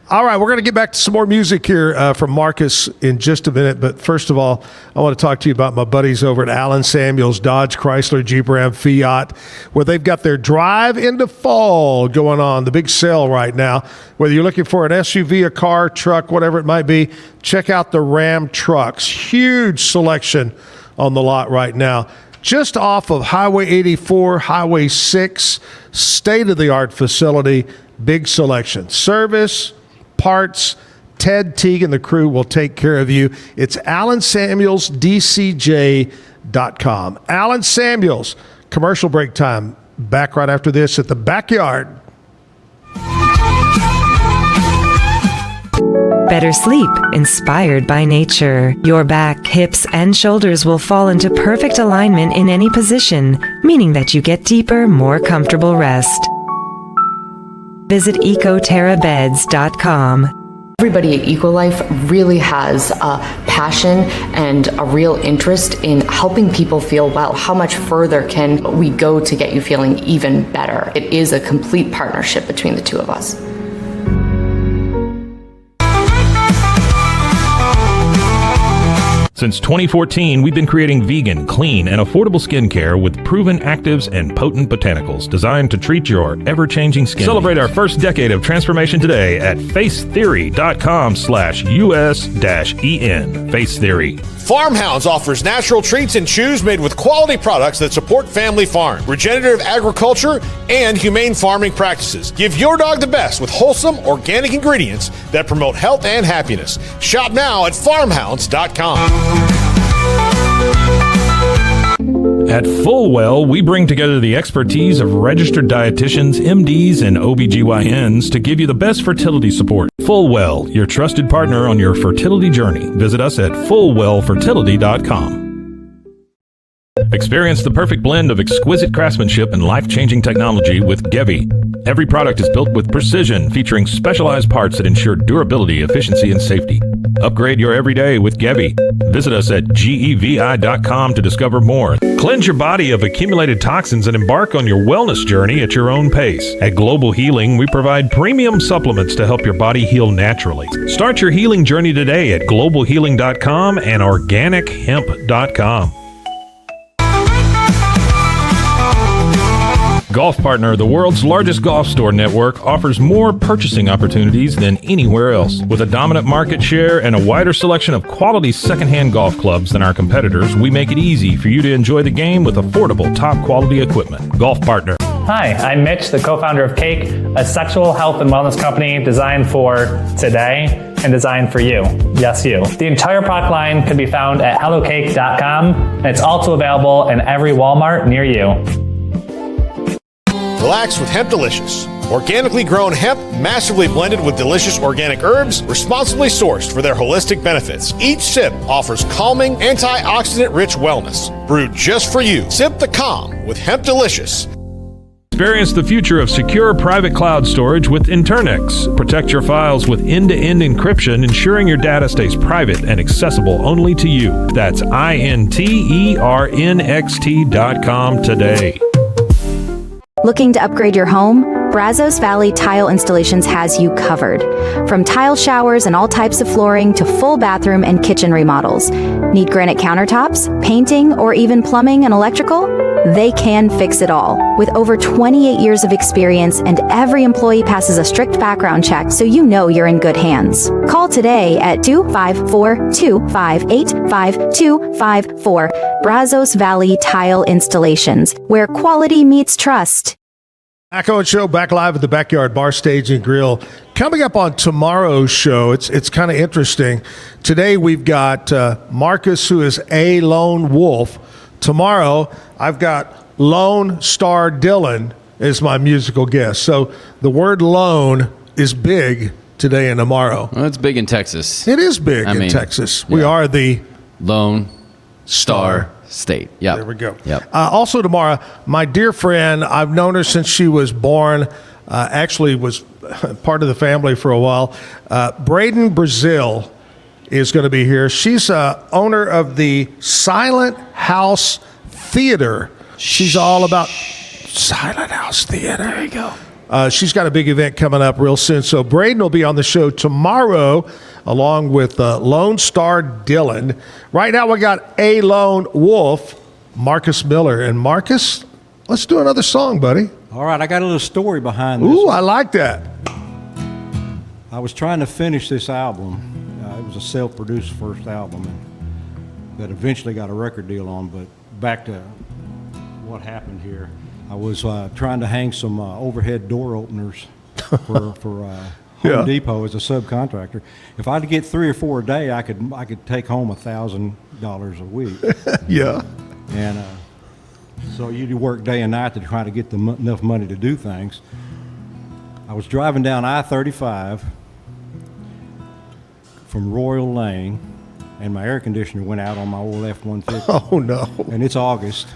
All right, we're going to get back to some more music here from Markus in just a minute. But first of all, I want to talk to you about my buddies over at Allen Samuels, Dodge, Chrysler, Jeep, Ram, Fiat, where they've got their Drive into Fall going on, the big sale right now. Whether you're looking for an SUV, a car, truck, whatever it might be, check out the Ram trucks. Huge selection on the lot right now. Just off of Highway 84, Highway 6, state-of-the-art facility, big selection. Service, parts, Ted Teague and the crew will take care of you. It's Alan Samuels, DCJ.com. Alan Samuels, commercial break time. Back right after this at the Backyard. Better sleep, inspired by nature. Your back, hips, and shoulders will fall into perfect alignment in any position, meaning that you get deeper, more comfortable rest. Visit ecoterrabeds.com. Everybody at EcoLife really has a passion and a real interest in helping people feel well. How much further can we go to get you feeling even better? It is a complete partnership between the two of us. Since 2014, we've been creating vegan, clean, and affordable skincare with proven actives and potent botanicals designed to treat your ever-changing skin. Celebrate our first decade of transformation today at facetheory.com/US-EN. Face Theory. Farmhounds offers natural treats and chews made with quality products that support family farm, regenerative agriculture, and humane farming practices. Give your dog the best with wholesome, organic ingredients that promote health and happiness. Shop now at farmhounds.com. At Fullwell, we bring together the expertise of registered dietitians, MDs, and OBGYNs to give you the best fertility support. Fullwell, your trusted partner on your fertility journey. Visit us at fullwellfertility.com. Experience the perfect blend of exquisite craftsmanship and life-changing technology with Gevi. Every product is built with precision, featuring specialized parts that ensure durability, efficiency, and safety. Upgrade your everyday with Gevi. Visit us at gevi.com to discover more. Cleanse your body of accumulated toxins and embark on your wellness journey at your own pace. At Global Healing, we provide premium supplements to help your body heal naturally. Start your healing journey today at globalhealing.com and organichemp.com. Golf Partner, the world's largest golf store network, offers more purchasing opportunities than anywhere else. With a dominant market share and a wider selection of quality secondhand golf clubs than our competitors, we make it easy for you to enjoy the game with affordable, top-quality equipment. Golf Partner. Hi, I'm Mitch, the co-founder of Cake, a sexual health and wellness company designed for today and designed for you. Yes, you. The entire product line can be found at hellocake.com, and it's also available in every Walmart near you. Relax with Hemp Delicious. Organically grown hemp, massively blended with delicious organic herbs, responsibly sourced for their holistic benefits. Each sip offers calming, antioxidant-rich wellness. Brewed just for you. Sip the calm with Hemp Delicious. Experience the future of secure private cloud storage with Internix. Protect your files with end-to-end encryption, ensuring your data stays private and accessible only to you. That's INTERNXT.com today. Looking to upgrade your home? Brazos Valley Tile Installations has you covered. From tile showers and all types of flooring to full bathroom and kitchen remodels. Need granite countertops, painting, or even plumbing and electrical? They can fix it all. With over 28 years of experience and every employee passes a strict background check, so you know you're in good hands. Call today at 254-258-5254. Brazos Valley Tile Installations, where quality meets trust. Echo and Show back live at the Backyard Bar, Stage, and Grill. Coming up on tomorrow's show, it's kind of interesting. Today we've got Markus, who is a lone wolf. Tomorrow I've got Lone Star Dylan as my musical guest. So the word lone is big today and tomorrow. Well, it's big in Texas. It is big in Texas. Yeah. We are the Lone Star State. Yeah. There we go. Yep. Also tomorrow, my dear friend, I've known her since she was born, actually was part of the family for a while. Braden Brazil is going to be here. She's owner of the Silent House Theater. She's all about Silent House Theater. There you go. She's got a big event coming up real soon. So Braden will be on the show tomorrow, along with Lone Star Dylan. Right now we got a lone wolf, Markus Miller. And Markus, let's do another song, buddy. All right, I got a little story behind this. Ooh, I like that. I was trying to finish this album. It was a self-produced first album that eventually got a record deal on. But back to what happened here. I was trying to hang some overhead door openers for Home Depot as a subcontractor. If I had to get 3 or 4 a day, I could take home $1,000 a week. Yeah. And so you work day and night to try to get enough money to do things. I was driving down I-35 from Royal Lane, and my air conditioner went out on my old F-150. Oh, no. And it's August,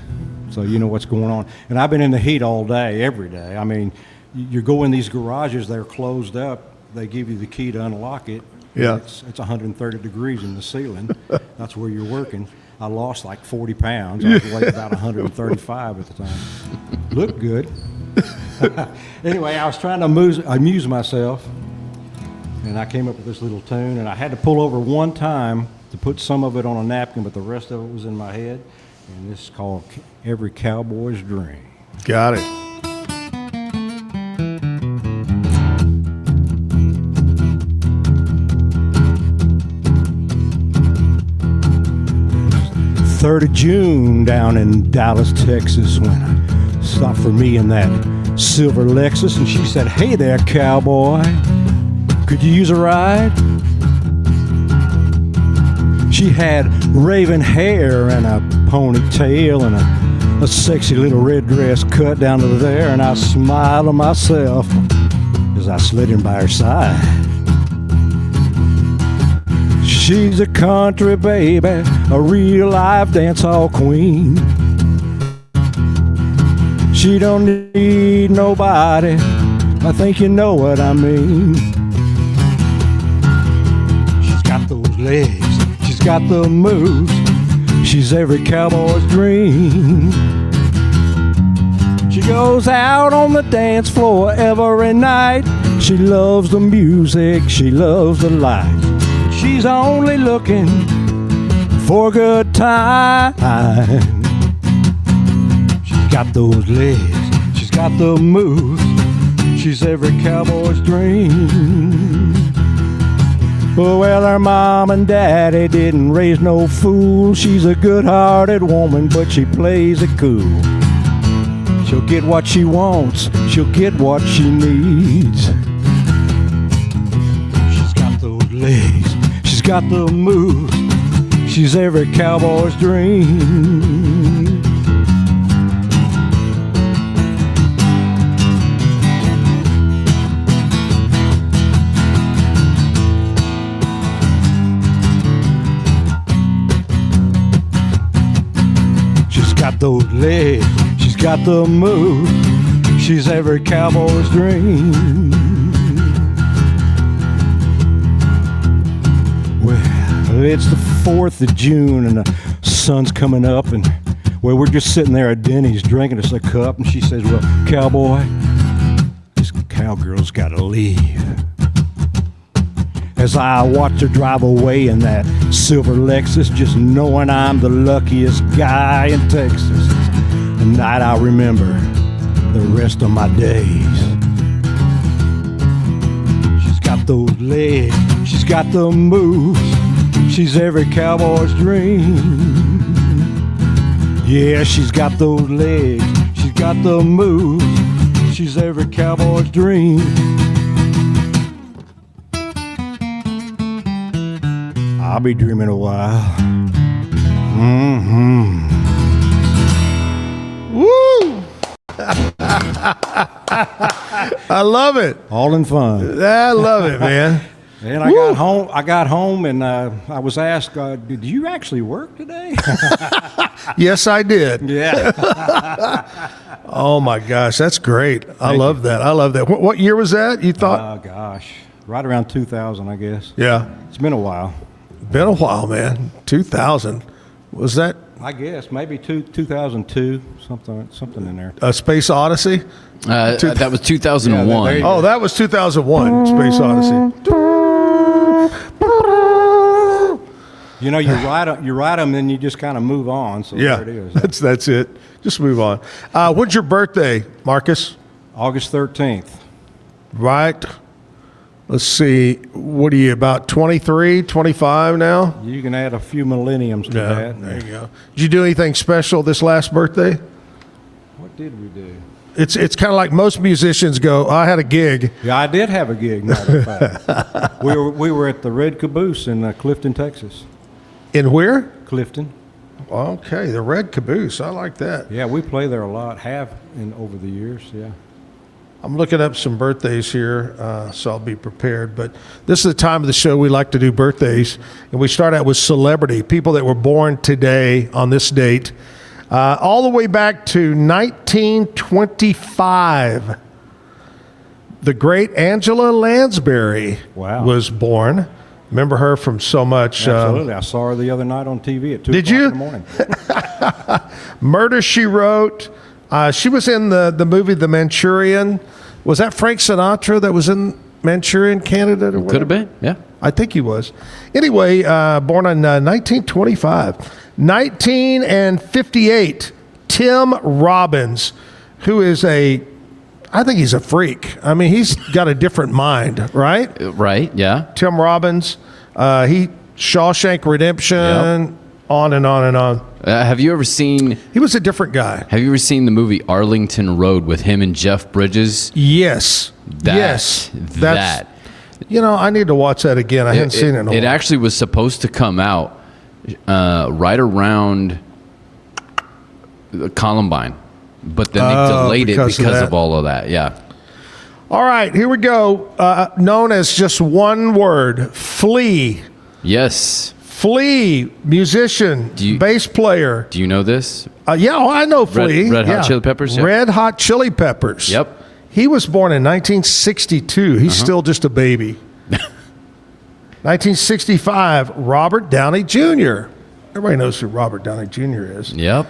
so you know what's going on. And I've been in the heat all day, every day. I mean, you go in these garages, they're closed up. They give you the key to unlock it. Yeah. It's 130 degrees in the ceiling. That's where you're working. I lost like 40 pounds. I was weighing about 135 at the time. Looked good. Anyway, I was trying to amuse myself, and I came up with this little tune, and I had to pull over one time to put some of it on a napkin, but the rest of it was in my head, and this is called Every Cowboy's Dream. Got it. Third of June down in Dallas, Texas, when I stopped for me in that silver Lexus, and she said, "Hey there, cowboy, could you use a ride?" She had raven hair and a ponytail and a sexy little red dress cut down to there, and I smiled to myself as I slid in by her side. She's a country baby, a real life dancehall queen. She don't need nobody, I think you know what I mean. She's got those legs, she's got the moves, she's every cowboy's dream. She goes out on the dance floor every night. She loves the music, she loves the light. She's only looking for a good time. She's got those legs, she's got the moves, she's every cowboy's dream. Well, her mom and daddy didn't raise no fool. She's a good-hearted woman, but she plays it cool. She'll get what she wants, she'll get what she needs. She's got those legs, she's got the moves, she's every cowboy's dream. She's got those legs, she's got the moves, she's every cowboy's dream. Well, it's the 4th of June and the sun's coming up, and well, we're just sitting there at Denny's drinking us a cup, and she says, "Well, cowboy, this cowgirl's gotta leave." As I watch her drive away in that silver Lexus, just knowing I'm the luckiest guy in Texas. The night I'll remember the rest of my days. She's got those legs, she's got the moves, she's every cowboy's dream. Yeah, she's got those legs, she's got the moves, she's every cowboy's dream. I'll be dreaming a while. Mm-hmm. Woo! I love it. All in fun. I love it, man. And I got home, and I was asked, "Did you actually work today?" Yes, I did. Yeah. Oh my gosh, that's great. I love that. I love that. What year was that? You thought? Oh gosh, right around 2000, I guess. Yeah. It's been a while. Been a while, man. 2000. Was that? I guess maybe 2002, something in there. A Space Odyssey? That was 2001. Yeah, that was 2001, Space Odyssey. You know, you write them, then you just kind of move on. So Yeah, there it is. that's it. Just move on. When's your birthday, Marcus? August 13th. Right. Let's see. What are you, about 23, 25 now? You can add a few millenniums to that. There you go. Did you do anything special this last birthday? What did we do? It's kind of like most musicians go, I had a gig. Yeah, I did have a gig, matter of fact. we were at the Red Caboose in Clifton, Texas. In where? Clifton. Okay, the Red Caboose. I like that. Yeah, we play there a lot, over the years, yeah. I'm looking up some birthdays here, so I'll be prepared. But this is the time of the show we like to do birthdays. And we start out with celebrity, people that were born today on this date. All the way back to 1925. The great Angela Lansbury was born. Remember her from so much. Absolutely. I saw her the other night on TV at 2 Did o'clock you? in the morning. Murder, She Wrote. She was in the movie The Manchurian. Was that Frank Sinatra that was in Manchurian Candidate? Could have been, yeah. I think he was. Anyway, born in 1925. 1958, Tim Robbins, who is I think he's a freak. I mean, he's got a different mind, right? Right, yeah. Tim Robbins, Shawshank Redemption, on and on and on. Have you ever seen... He was a different guy. Have you ever seen the movie Arlington Road with him and Jeff Bridges? Yes. Yes. That. You know, I need to watch that again. I haven't seen it in a while. It actually was supposed to come out right around Columbine, but then they delayed it because of all of that. Yeah. All right, here we go. Known as just one word, Flea. Yes. Flea, musician, bass player. Do you know this? I know Flea. Red Hot Chili Peppers? Yep. Red Hot Chili Peppers. Yep. He was born in 1962. He's still just a baby. 1965, Robert Downey Jr. Everybody knows who Robert Downey Jr. is. Yep.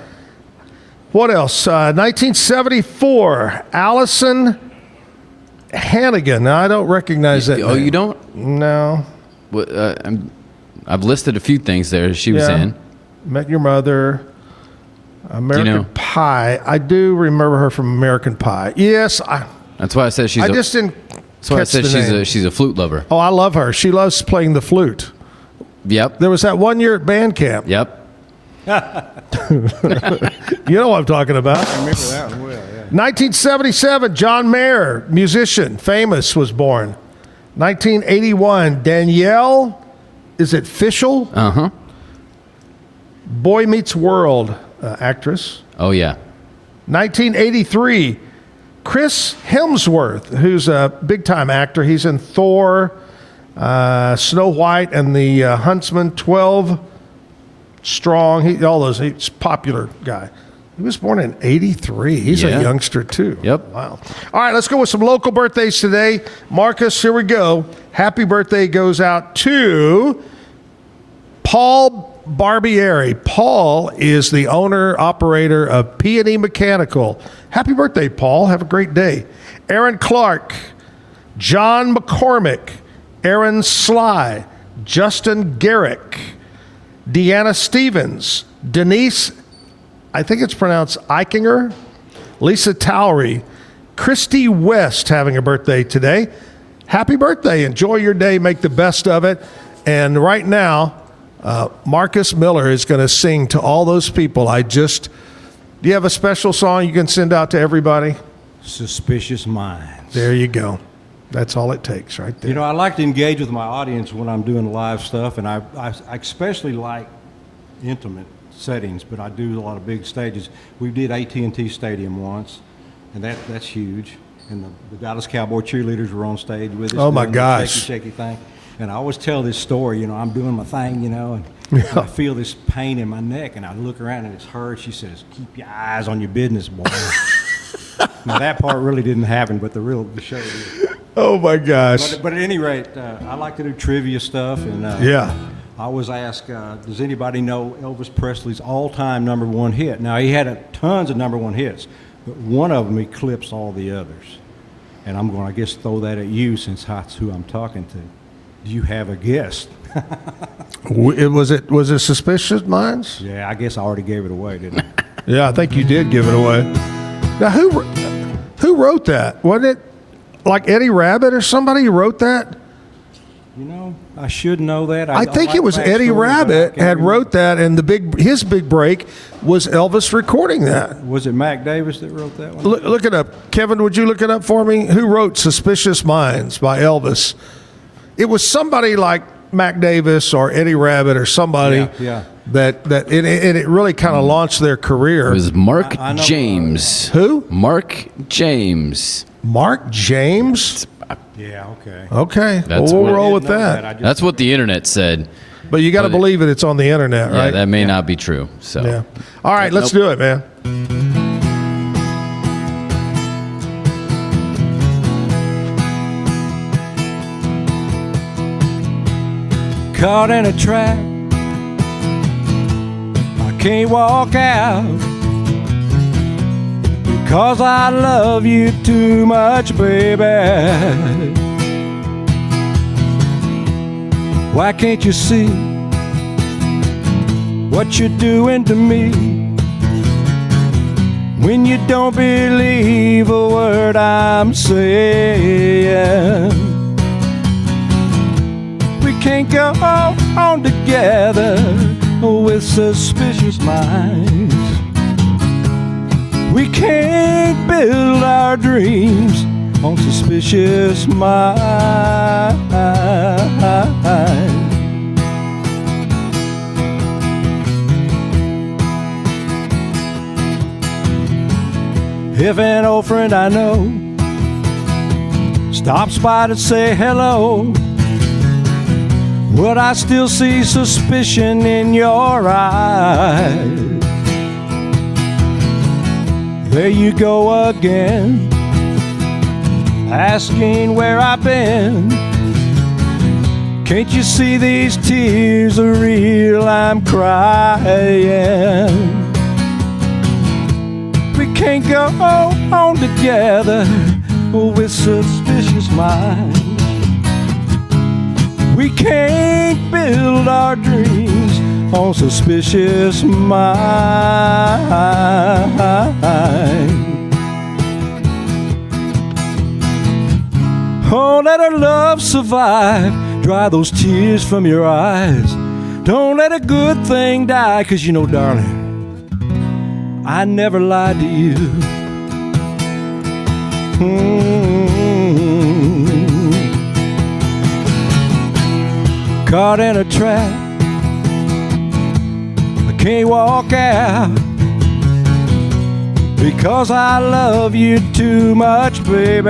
What else? 1974, Allison Hannigan. Now, I don't recognize that name. You don't? No. I've listed a few things there she was in. Met Your Mother, American Pie. I do remember her from American Pie. Yes. That's why I said she's I just didn't That's why I said she's a flute lover. Oh, I love her. She loves playing the flute. Yep. There was that one year at band camp. Yep. You know what I'm talking about. I remember that one well, yeah. 1977, John Mayer, musician, famous, was born. 1981, Danielle, is it Fishel? Uh-huh. Boy Meets World, actress. Oh, yeah. 1983, Chris Hemsworth, who's a big-time actor. He's in Thor, Snow White, and the Huntsman, 12 Strong. He's a popular guy. He was born in 83. He's a youngster, too. Yep. Wow. All right, let's go with some local birthdays today. Marcus, here we go. Happy birthday goes out to Paul Barbieri. Paul is the owner-operator of P&E Mechanical. Happy birthday, Paul. Have a great day. Aaron Clark, John McCormick, Aaron Sly, Justin Garrick, Deanna Stevens, Denise, I think it's pronounced Eichinger, Lisa Towery, Christy West having a birthday today. Happy birthday. Enjoy your day. Make the best of it. And right now, Markus Miller is going to sing to all those people. Do you have a special song you can send out to everybody? Suspicious Minds. There you go. That's all it takes right there. You know, I like to engage with my audience when I'm doing live stuff, and I especially like intimate settings, but I do a lot of big stages. We did AT&T Stadium once, and that's huge. And the Dallas Cowboy cheerleaders were on stage with us. Oh, my gosh. Shaky thing. And I always tell this story, I'm doing my thing, and I feel this pain in my neck, and I look around, and it's her. She says, "Keep your eyes on your business, boy." Now, that part really didn't happen, but the show did. Oh, my gosh. But at any rate, I like to do trivia stuff, and I was asked, does anybody know Elvis Presley's all-time number one hit? Now, he had tons of number one hits, but one of them eclipsed all the others. And I'm going to, I guess, throw that at you since that's who I'm talking to. Do you have a guess? Was it Suspicious Minds? Yeah, I guess I already gave it away, didn't I? Yeah, I think you did give it away. Now, who wrote that? Wasn't it like Eddie Rabbitt or somebody who wrote that? You know, I should know that. I think like it was Eddie backstory, Rabbit but I had can't wrote that, and his big break was Elvis recording that. remember. Was it Mac Davis that wrote that one? Look it up. Kevin, would you look it up for me? Who wrote Suspicious Minds by Elvis? It was somebody like Mac Davis or Eddie Rabbit or somebody Yeah. that it really kind of launched their career. It was Mark I know, James. Who? Mark James. Mark James? Yeah, okay. Okay. That's Well, what- we'll roll I with didn't know that. that. I just- That's what the internet said. But you got to But- believe it's on the internet, Yeah, right? that may not be true. So Yeah. All right, let's do it, man. Caught in a trap, I can't walk out because I love you too much, baby. Why can't you see what you're doing to me when you don't believe a word I'm saying? We can't go on together with suspicious minds. We can't build our dreams on suspicious minds. If an old friend I know stops by to say hello, would I still see suspicion in your eyes? There you go again, asking where I've been. Can't you see these tears are real? I'm crying. We can't go on together with suspicious minds. We can't build our dreams on suspicious minds. Oh, let our love survive. Dry those tears from your eyes. Don't let a good thing die, 'cause you know, darling, I never lied to you. Caught in a trap, I can't walk out because I love you too much, baby.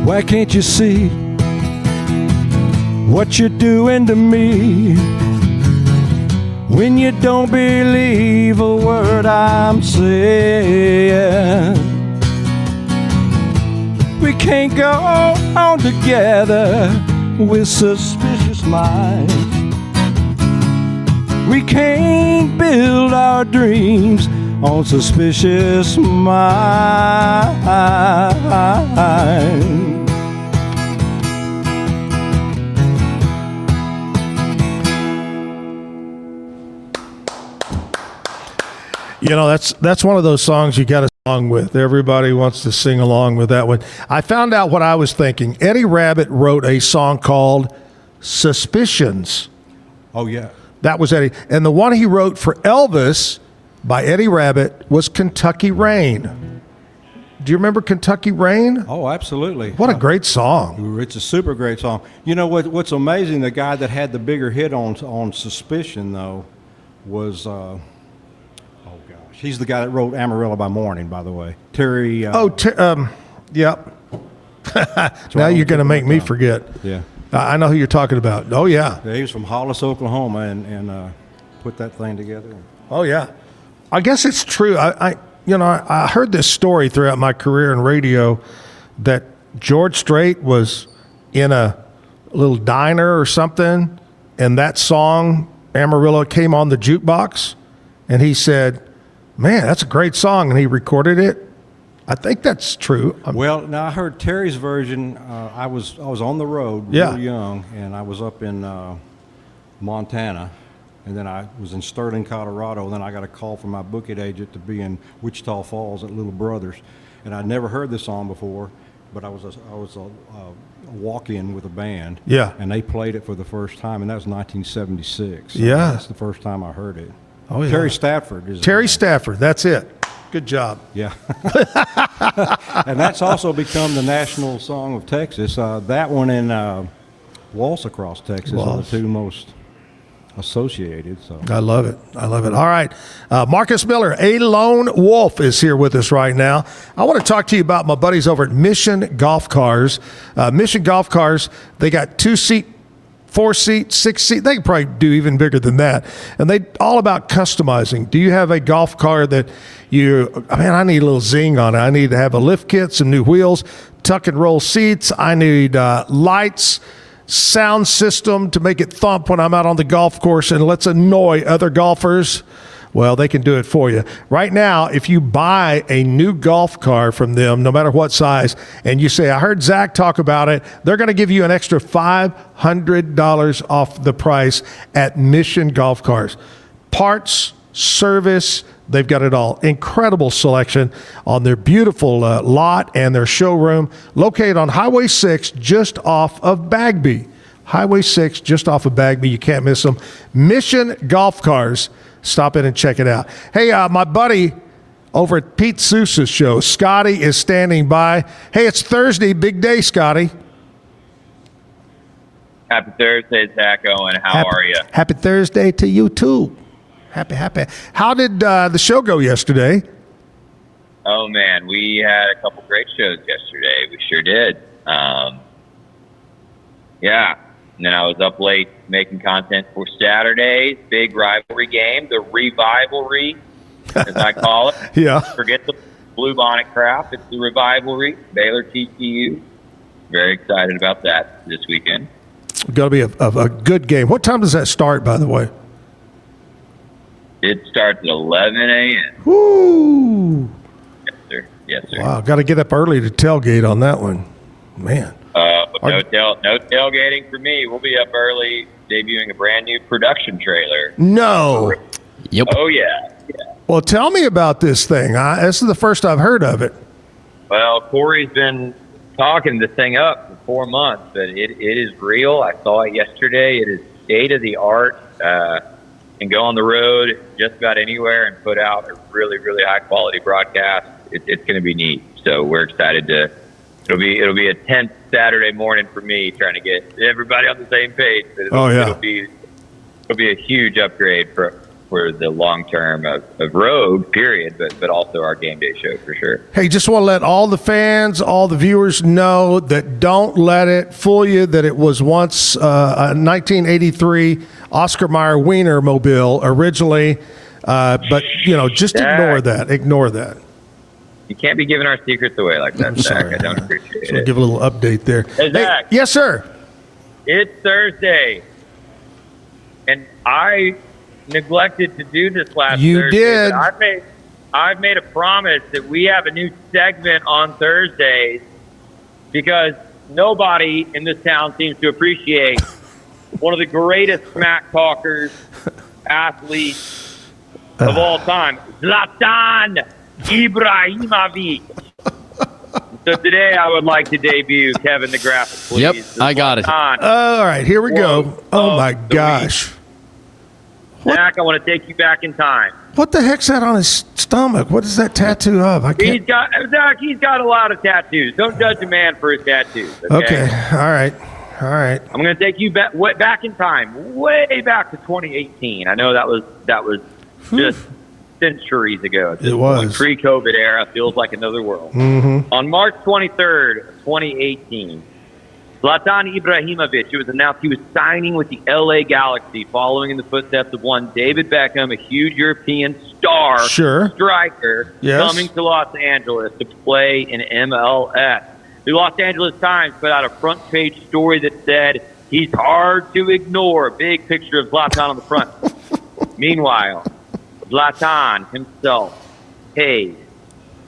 Why can't you see what you're doing to me when you don't believe a word I'm saying? We can't go on together with suspicious minds. We can't build our dreams on suspicious minds. You know, that's one of those songs you got to sing with. Everybody wants to sing along with that one. I found out what I was thinking. Eddie Rabbit wrote a song called Suspicions. Oh, yeah. That was Eddie. And the one he wrote for Elvis by Eddie Rabbit was Kentucky Rain. Do you remember Kentucky Rain? Oh, absolutely. What a great song. It's a super great song. You know what's amazing, the guy that had the bigger hit on Suspicion, though, was... he's the guy that wrote Amarillo by Morning, by the way. Terry... Yep. Now you're going to make me forget. Yeah. I know who you're talking about. Oh, yeah. Yeah, he was from Hollis, Oklahoma, and put that thing together. Oh, yeah. I guess it's true. I heard this story throughout my career in radio that George Strait was in a little diner or something, and that song, Amarillo, came on the jukebox, and he said, "Man, that's a great song," and he recorded it. I think that's true. Well, now I heard Terry's version. I was on the road, real young, and I was up in Montana, and then I was in Sterling, Colorado. And then I got a call from my booking agent to be in Wichita Falls at Little Brothers, and I'd never heard this song before. but I was a walk-in with a band. Yeah. And they played it for the first time, and that was 1976. So Yeah. That's the first time I heard it. Oh, yeah. Terry Stafford is Terry Stafford, that's it. Good job. Yeah. And that's also become the national song of Texas. That one and Waltz Across Texas are the two most associated. So I love it. I love it. All right. Markus Miller, a lone wolf, is here with us right now. I want to talk to you about my buddies over at Mission Golf Cars. Mission Golf Cars, they got 2-seat, 4-seat, 6-seat. They can probably do even bigger than that. And they all about customizing. Do you have a golf car that I need a little zing on it. I need to have a lift kit, some new wheels, tuck and roll seats. I need lights, sound system to make it thump when I'm out on the golf course and let's annoy other golfers. Well, they can do it for you. Right now, if you buy a new golf car from them, no matter what size, and you say, I heard Zach talk about it, they're going to give you an extra $500 off the price at Mission Golf Cars. Parts, service, they've got it all. Incredible selection on their beautiful lot and their showroom located on Highway 6 just off of Bagby. Highway 6 just off of Bagby. You can't miss them. Mission Golf Cars. Stop in and check it out. Hey, my buddy over at Pete Sousa's show, Scotty, is standing by. Hey, it's Thursday. Big day, Scotty. Happy Thursday, Zach Owen. How are you? Happy Thursday to you, too. Happy. How did the show go yesterday? Oh, man, we had a couple great shows yesterday. We sure did. Yeah. And then I was up late making content for Saturday's big rivalry game, the Revivalry, as I call it. Yeah. Forget the blue bonnet crap. It's the Revivalry, Baylor TCU. Very excited about that this weekend. It's got to be a good game. What time does that start, by the way? It starts at 11 a.m. Woo! Yes, sir. Wow, got to get up early to tailgate on that one. Man. No tailgating for me. We'll be up early, debuting a brand new production trailer. No. Yep. Oh, yeah. Well, tell me about this thing. This is the first I've heard of it. Well, Corey's been talking this thing up for 4 months, but it is real. I saw it yesterday. It is state-of-the-art. And go on the road just about anywhere and put out a really, really high-quality broadcast. It's going to be neat. So we're excited to. It'll be a tense Saturday morning for me trying to get everybody on the same page. It'll be a huge upgrade for the long term of Rogue, period, but also our game day show for sure. Hey, just want to let all the fans, all the viewers know that don't let it fool you that it was once a 1983 Oscar Mayer Wiener mobile originally, but just ignore that. Ignore that. You can't be giving our secrets away like that, Zach. I don't appreciate So it. give a little update there. Hey, Zach. Yes, sir. It's Thursday, and I neglected to do this last You Thursday. did. But I've made a promise that we have a new segment on Thursdays because nobody in this town seems to appreciate one of the greatest smack talkers, athletes of all time, Zlatan Ibrahimovic. So today I would like to debut Kevin the Graphic, please. Yep, I got it. All right, here we go. Oh, my gosh. Zach, I want to take you back in time. What the heck's that on his stomach? What is that tattoo of? He's got a lot of tattoos. Don't judge a man for his tattoos. Okay. All right. I'm going to take you back in time, way back to 2018. I know that was just centuries ago. It was. Pre-COVID era. Feels like another world. Mm-hmm. On March 23rd, 2018, Zlatan Ibrahimovic, it was announced he was signing with the LA Galaxy following in the footsteps of one David Beckham, a huge European star striker, coming to Los Angeles to play in MLS. The Los Angeles Times put out a front-page story that said, he's hard to ignore. Big picture of Zlatan on the front. Meanwhile, Zlatan himself paid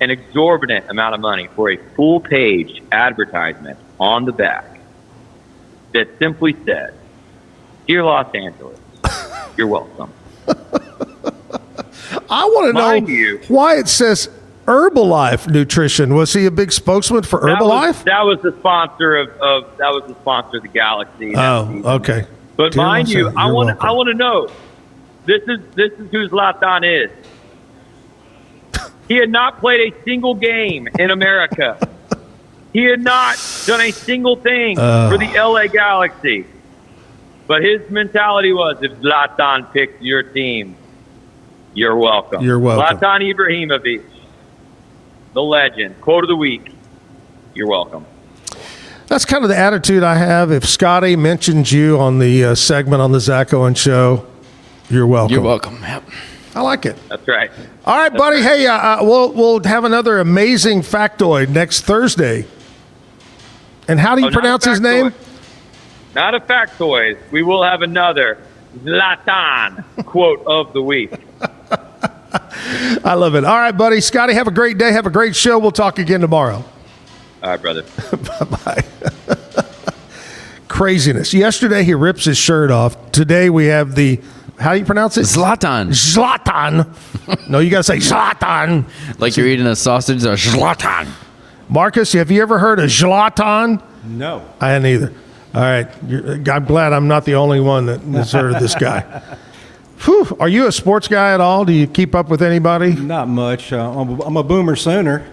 an exorbitant amount of money for a full-page advertisement on the back that simply said, "Dear Los Angeles, you're welcome." I want to know why it says Herbalife Nutrition. Was he a big spokesman for Herbalife? That was the sponsor of the Galaxy. Oh, okay. But Dear mind you, Lisa, I you're want welcome. to know. This is who Zlatan is. He had not played a single game in America. He had not done a single thing for the LA Galaxy. But his mentality was, if Zlatan picks your team, you're welcome. You're welcome. Zlatan Ibrahimovic, the legend. Quote of the week, you're welcome. That's kind of the attitude I have. If Scotty mentions you on the segment on the Zach Owen Show, you're welcome. You're welcome. Yep. I like it. That's right. All right, buddy. Hey, we'll have another amazing factoid next Thursday. And how do you pronounce his name? Not a factoid. We will have another Zlatan quote of the week. I love it. All right, buddy. Scotty, have a great day. Have a great show. We'll talk again tomorrow. All right, brother. Bye-bye. Craziness. Yesterday, he rips his shirt off. Today, we have the, how do you pronounce it? Zlatan. Zlatan. No, you got to say Zlatan. Like you're eating a sausage or Zlatan. Marcus, have you ever heard of Zlatan? No. I hadn't either. All right. I'm glad I'm not the only one that has heard of this guy. Whew. Are you a sports guy at all? Do you keep up with anybody? Not much. I'm a Boomer Sooner.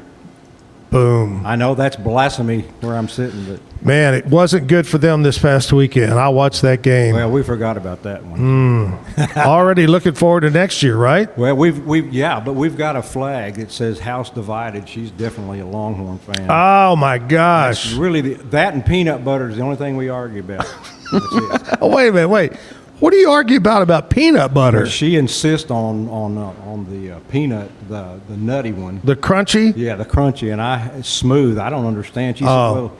Boom. I know that's blasphemy where I'm sitting, but Man, it wasn't good for them this past weekend. I watched that game. well, we forgot about that one. Already looking forward to next year, right? Well, we've got a flag that says House Divided. She's definitely a Longhorn fan. Oh my gosh! That's really, that and peanut butter is the only thing we argue about. That's it. Oh, wait a minute, wait. What do you argue about peanut butter? She insists on the peanut, the nutty one. The crunchy? Yeah, the crunchy, and it's smooth. I don't understand. She said, well,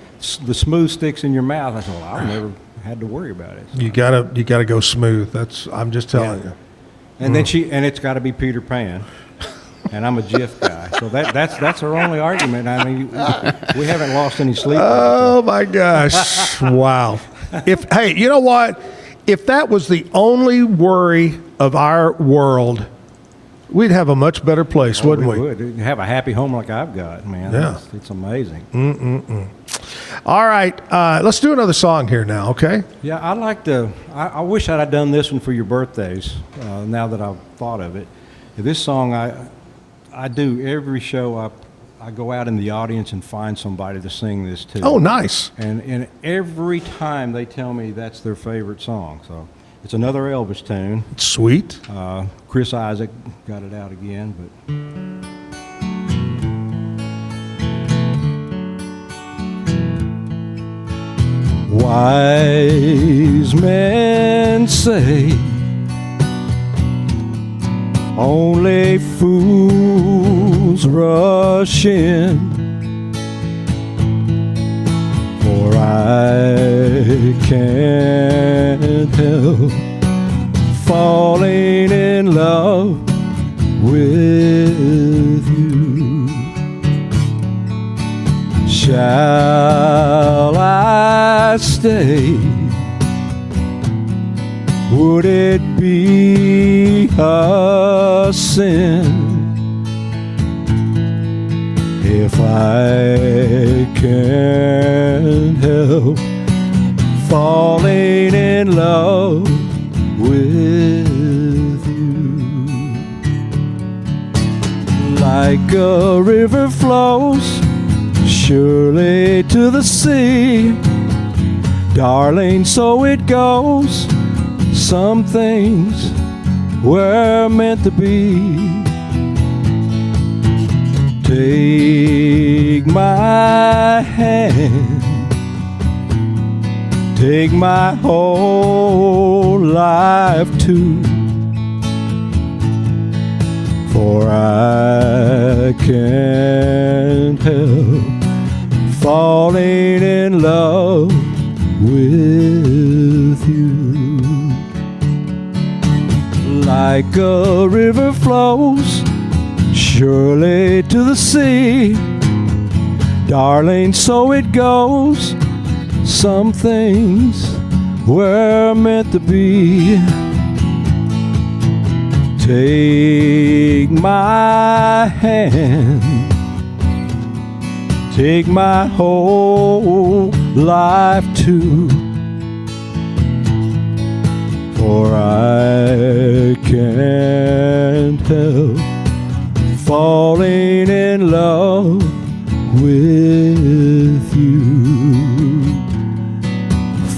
the smooth sticks in your mouth. I said, well, I've never had to worry about it. So. You gotta go smooth. I'm just telling you. And then it's got to be Peter Pan. And I'm a Jif guy, so that's our only argument. I mean, we haven't lost any sleep. Oh my gosh! Wow. Hey, you know what? If that was the only worry of our world, we'd have a much better place, wouldn't we? Would have a happy home like I've got, man. Yeah. It's amazing. All right, let's do another song here now, okay? Yeah, I'd like to. I wish I'd have done this one for your birthdays. Now that I've thought of it, this song I do every show. I go out in the audience and find somebody to sing this to. Oh, nice. And every time they tell me that's their favorite song. So it's another Elvis tune. Sweet. Chris Isaac got it out again, but. Wise men say only fools rush in, for I can't help falling in love with you. Shall I stay? Would it be a sin if I can't help falling in love with you? Like a river flows surely to the sea, darling, so it goes. Some things were meant to be. Take my hand, take my whole life too, for I can't help falling in love with you. Like a river flows surely to the sea, darling, so it goes. Some things were meant to be. Take my hand, take my whole life too. For I can't help falling in love with you.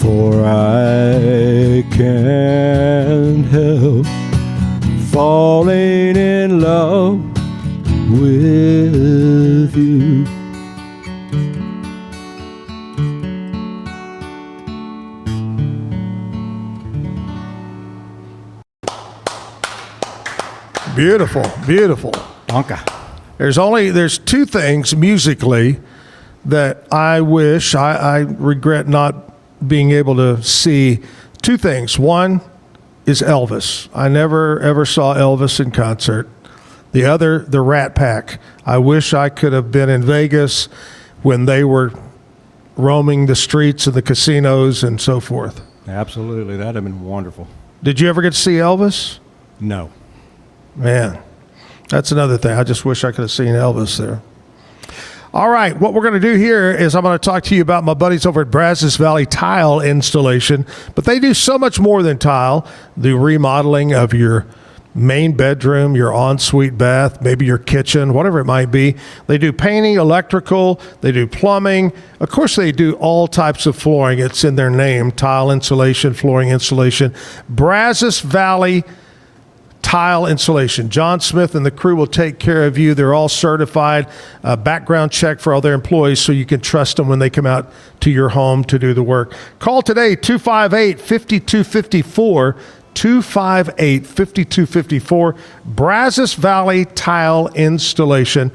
For I can't help falling in love with you. Beautiful, beautiful. Donka. There's two things musically that I wish, I regret not being able to see. Two things. One is Elvis. I never ever saw Elvis in concert. The other, the Rat Pack. I wish I could have been in Vegas when they were roaming the streets of the casinos and so forth. Absolutely. That'd have been wonderful. Did you ever get to see Elvis? No. Man, that's another thing. I just wish I could have seen Elvis there. All right, what we're going to do here is I'm going to talk to you about my buddies over at Brazos Valley Tile Installation, but they do so much more than tile. The remodeling of your main bedroom, your ensuite bath, maybe your kitchen, whatever it might be. They do painting, electrical, they do plumbing. Of course, they do all types of flooring. It's in their name, tile insulation, flooring insulation. Brazos Valley Tile Installation. John Smith and the crew will take care of you. They're all certified, background check for all their employees, so you can trust them when they come out to your home to do the work. Call today, 258-5254, 258-5254, Brazos Valley Tile Installation.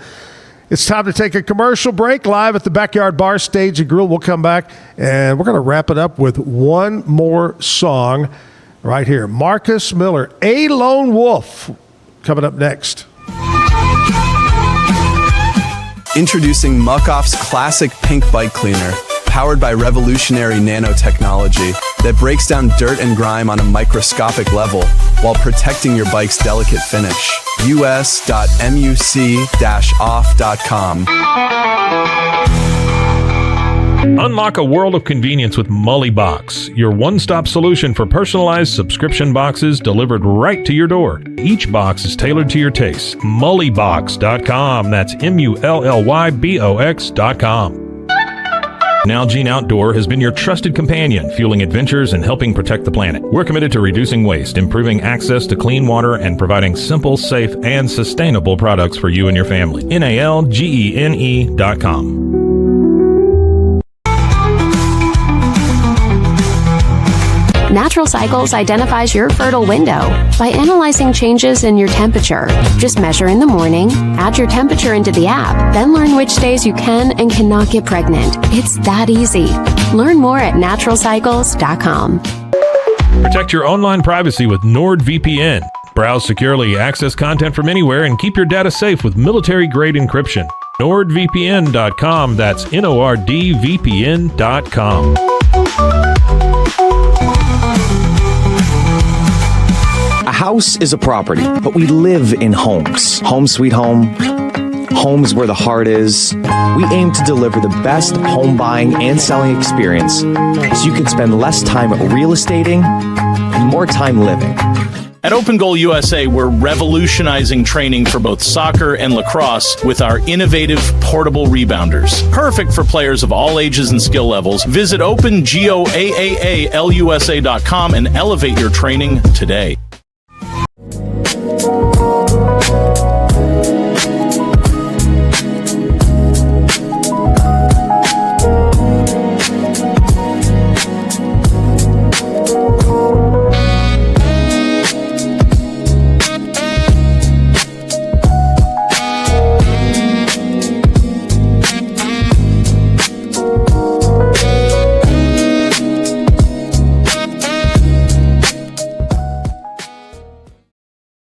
It's time to take a commercial break live at the Backyard Bar Stage and Grill. We'll come back, and we're going to wrap it up with one more song right here. Markus Miller, A Lone Wolf, coming up next. Introducing Muck-Off's classic pink bike cleaner, powered by revolutionary nanotechnology that breaks down dirt and grime on a microscopic level while protecting your bike's delicate finish. us.muc-off.com. Unlock a world of convenience with Mully Box, your one-stop solution for personalized subscription boxes delivered right to your door. Each box is tailored to your taste. Mullybox.com. That's MULLYBOX.com. Nalgene Outdoor has been your trusted companion, fueling adventures and helping protect the planet. We're committed to reducing waste, improving access to clean water, and providing simple, safe, and sustainable products for you and your family. NALGENE.com. Natural Cycles identifies your fertile window by analyzing changes in your temperature. Just measure in the morning, add your temperature into the app, then learn which days you can and cannot get pregnant. It's that easy. Learn more at naturalcycles.com. Protect your online privacy with NordVPN. Browse securely, access content from anywhere, and keep your data safe with military-grade encryption. NordVPN.com. That's NORDVPN.com. A house is a property, but we live in homes. Home sweet home. Homes where the heart is. We aim to deliver the best home buying and selling experience so you can spend less time real estating and more time living. At Open Goal USA, we're revolutionizing training for both soccer and lacrosse with our innovative portable rebounders. Perfect for players of all ages and skill levels. Visit OpenGOAAALUSA.com and elevate your training today.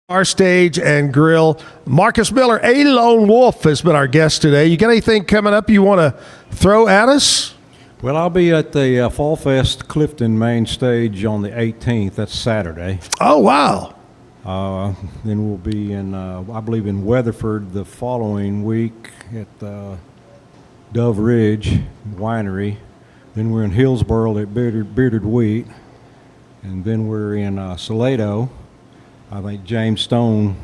Our Stage and Grill. Markus Miller, A Lone Wolf, has been our guest today. You got anything coming up you want to throw at us? Well, I'll be at the Fall Fest Clifton main stage on the 18th. That's Saturday. Oh, wow. Then we'll be in, I believe, in Weatherford the following week at Dove Ridge Winery. Then we're in Hillsboro at Bearded Wheat. And then we're in Salado. I think James Stone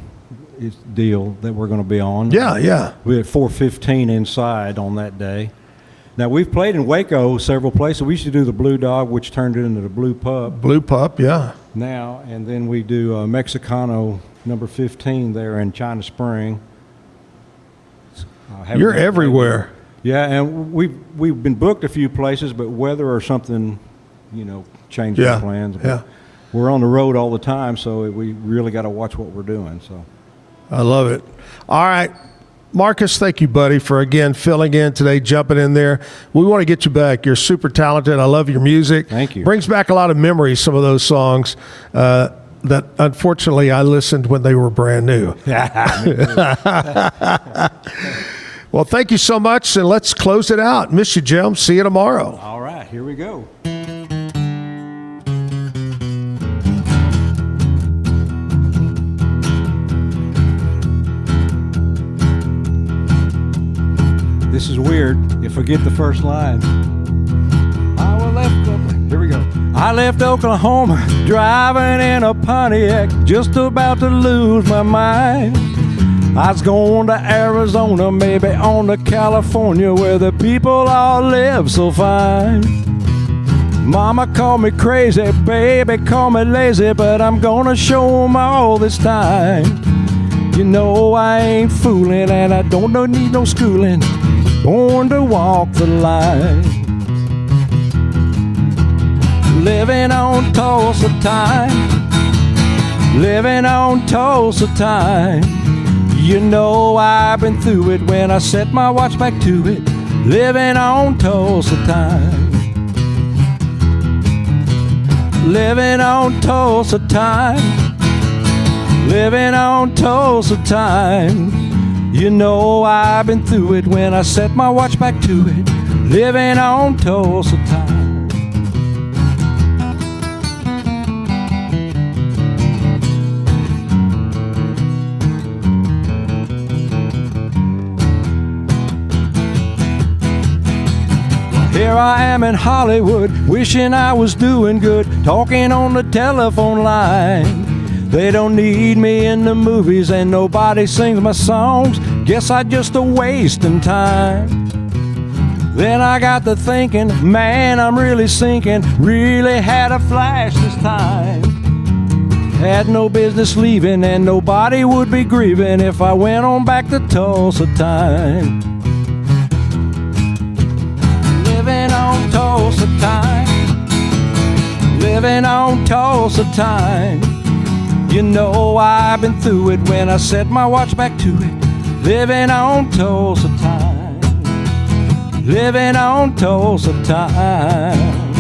is deal that we're going to be on. Yeah. We're at 4:15 inside on that day. Now, we've played in Waco several places. We used to do the Blue Dog, which turned it into the Blue Pup. Blue Pup, yeah. Now, and then we do Mexicano number 15 there in China Spring. You're everywhere. Yeah, and we've been booked a few places, but weather or something, changed our plans. But yeah. We're on the road all the time, so we really got to watch what we're doing. So, I love it. All right. Markus, thank you, buddy, for, again, filling in today, jumping in there. We want to get you back. You're super talented. I love your music. Thank you. Brings back a lot of memories, some of those songs that, unfortunately, I listened when they were brand new. Well, thank you so much, and let's close it out. Miss you, Jim. See you tomorrow. All right, here we go. This is weird. You forget the first line. Here we go. I left Oklahoma, driving in a Pontiac, just about to lose my mind. I was going to Arizona, maybe on to California, where the people all live so fine. Mama called me crazy, baby called me lazy, but I'm gonna show 'em all this time. You know I ain't fooling, and I don't need no schooling. Born to walk the line. Living on Tulsa time. Living on Tulsa time. You know I've been through it when I set my watch back to it. Living on Tulsa time. Living on Tulsa time. Living on Tulsa time. You know I've been through it when I set my watch back to it. Living on Tulsa time. Here I am in Hollywood, wishing I was doing good, talking on the telephone line. They don't need me in the movies and nobody sings my songs. Guess I just a wasting time. Then I got to thinking, man, I'm really sinking. Really had a flash this time. Had no business leaving and nobody would be grieving if I went on back to Tulsa time. Living on Tulsa time. Living on Tulsa time. You know I've been through it when I set my watch back to it. Living on Tulsa time. Living on Tulsa time.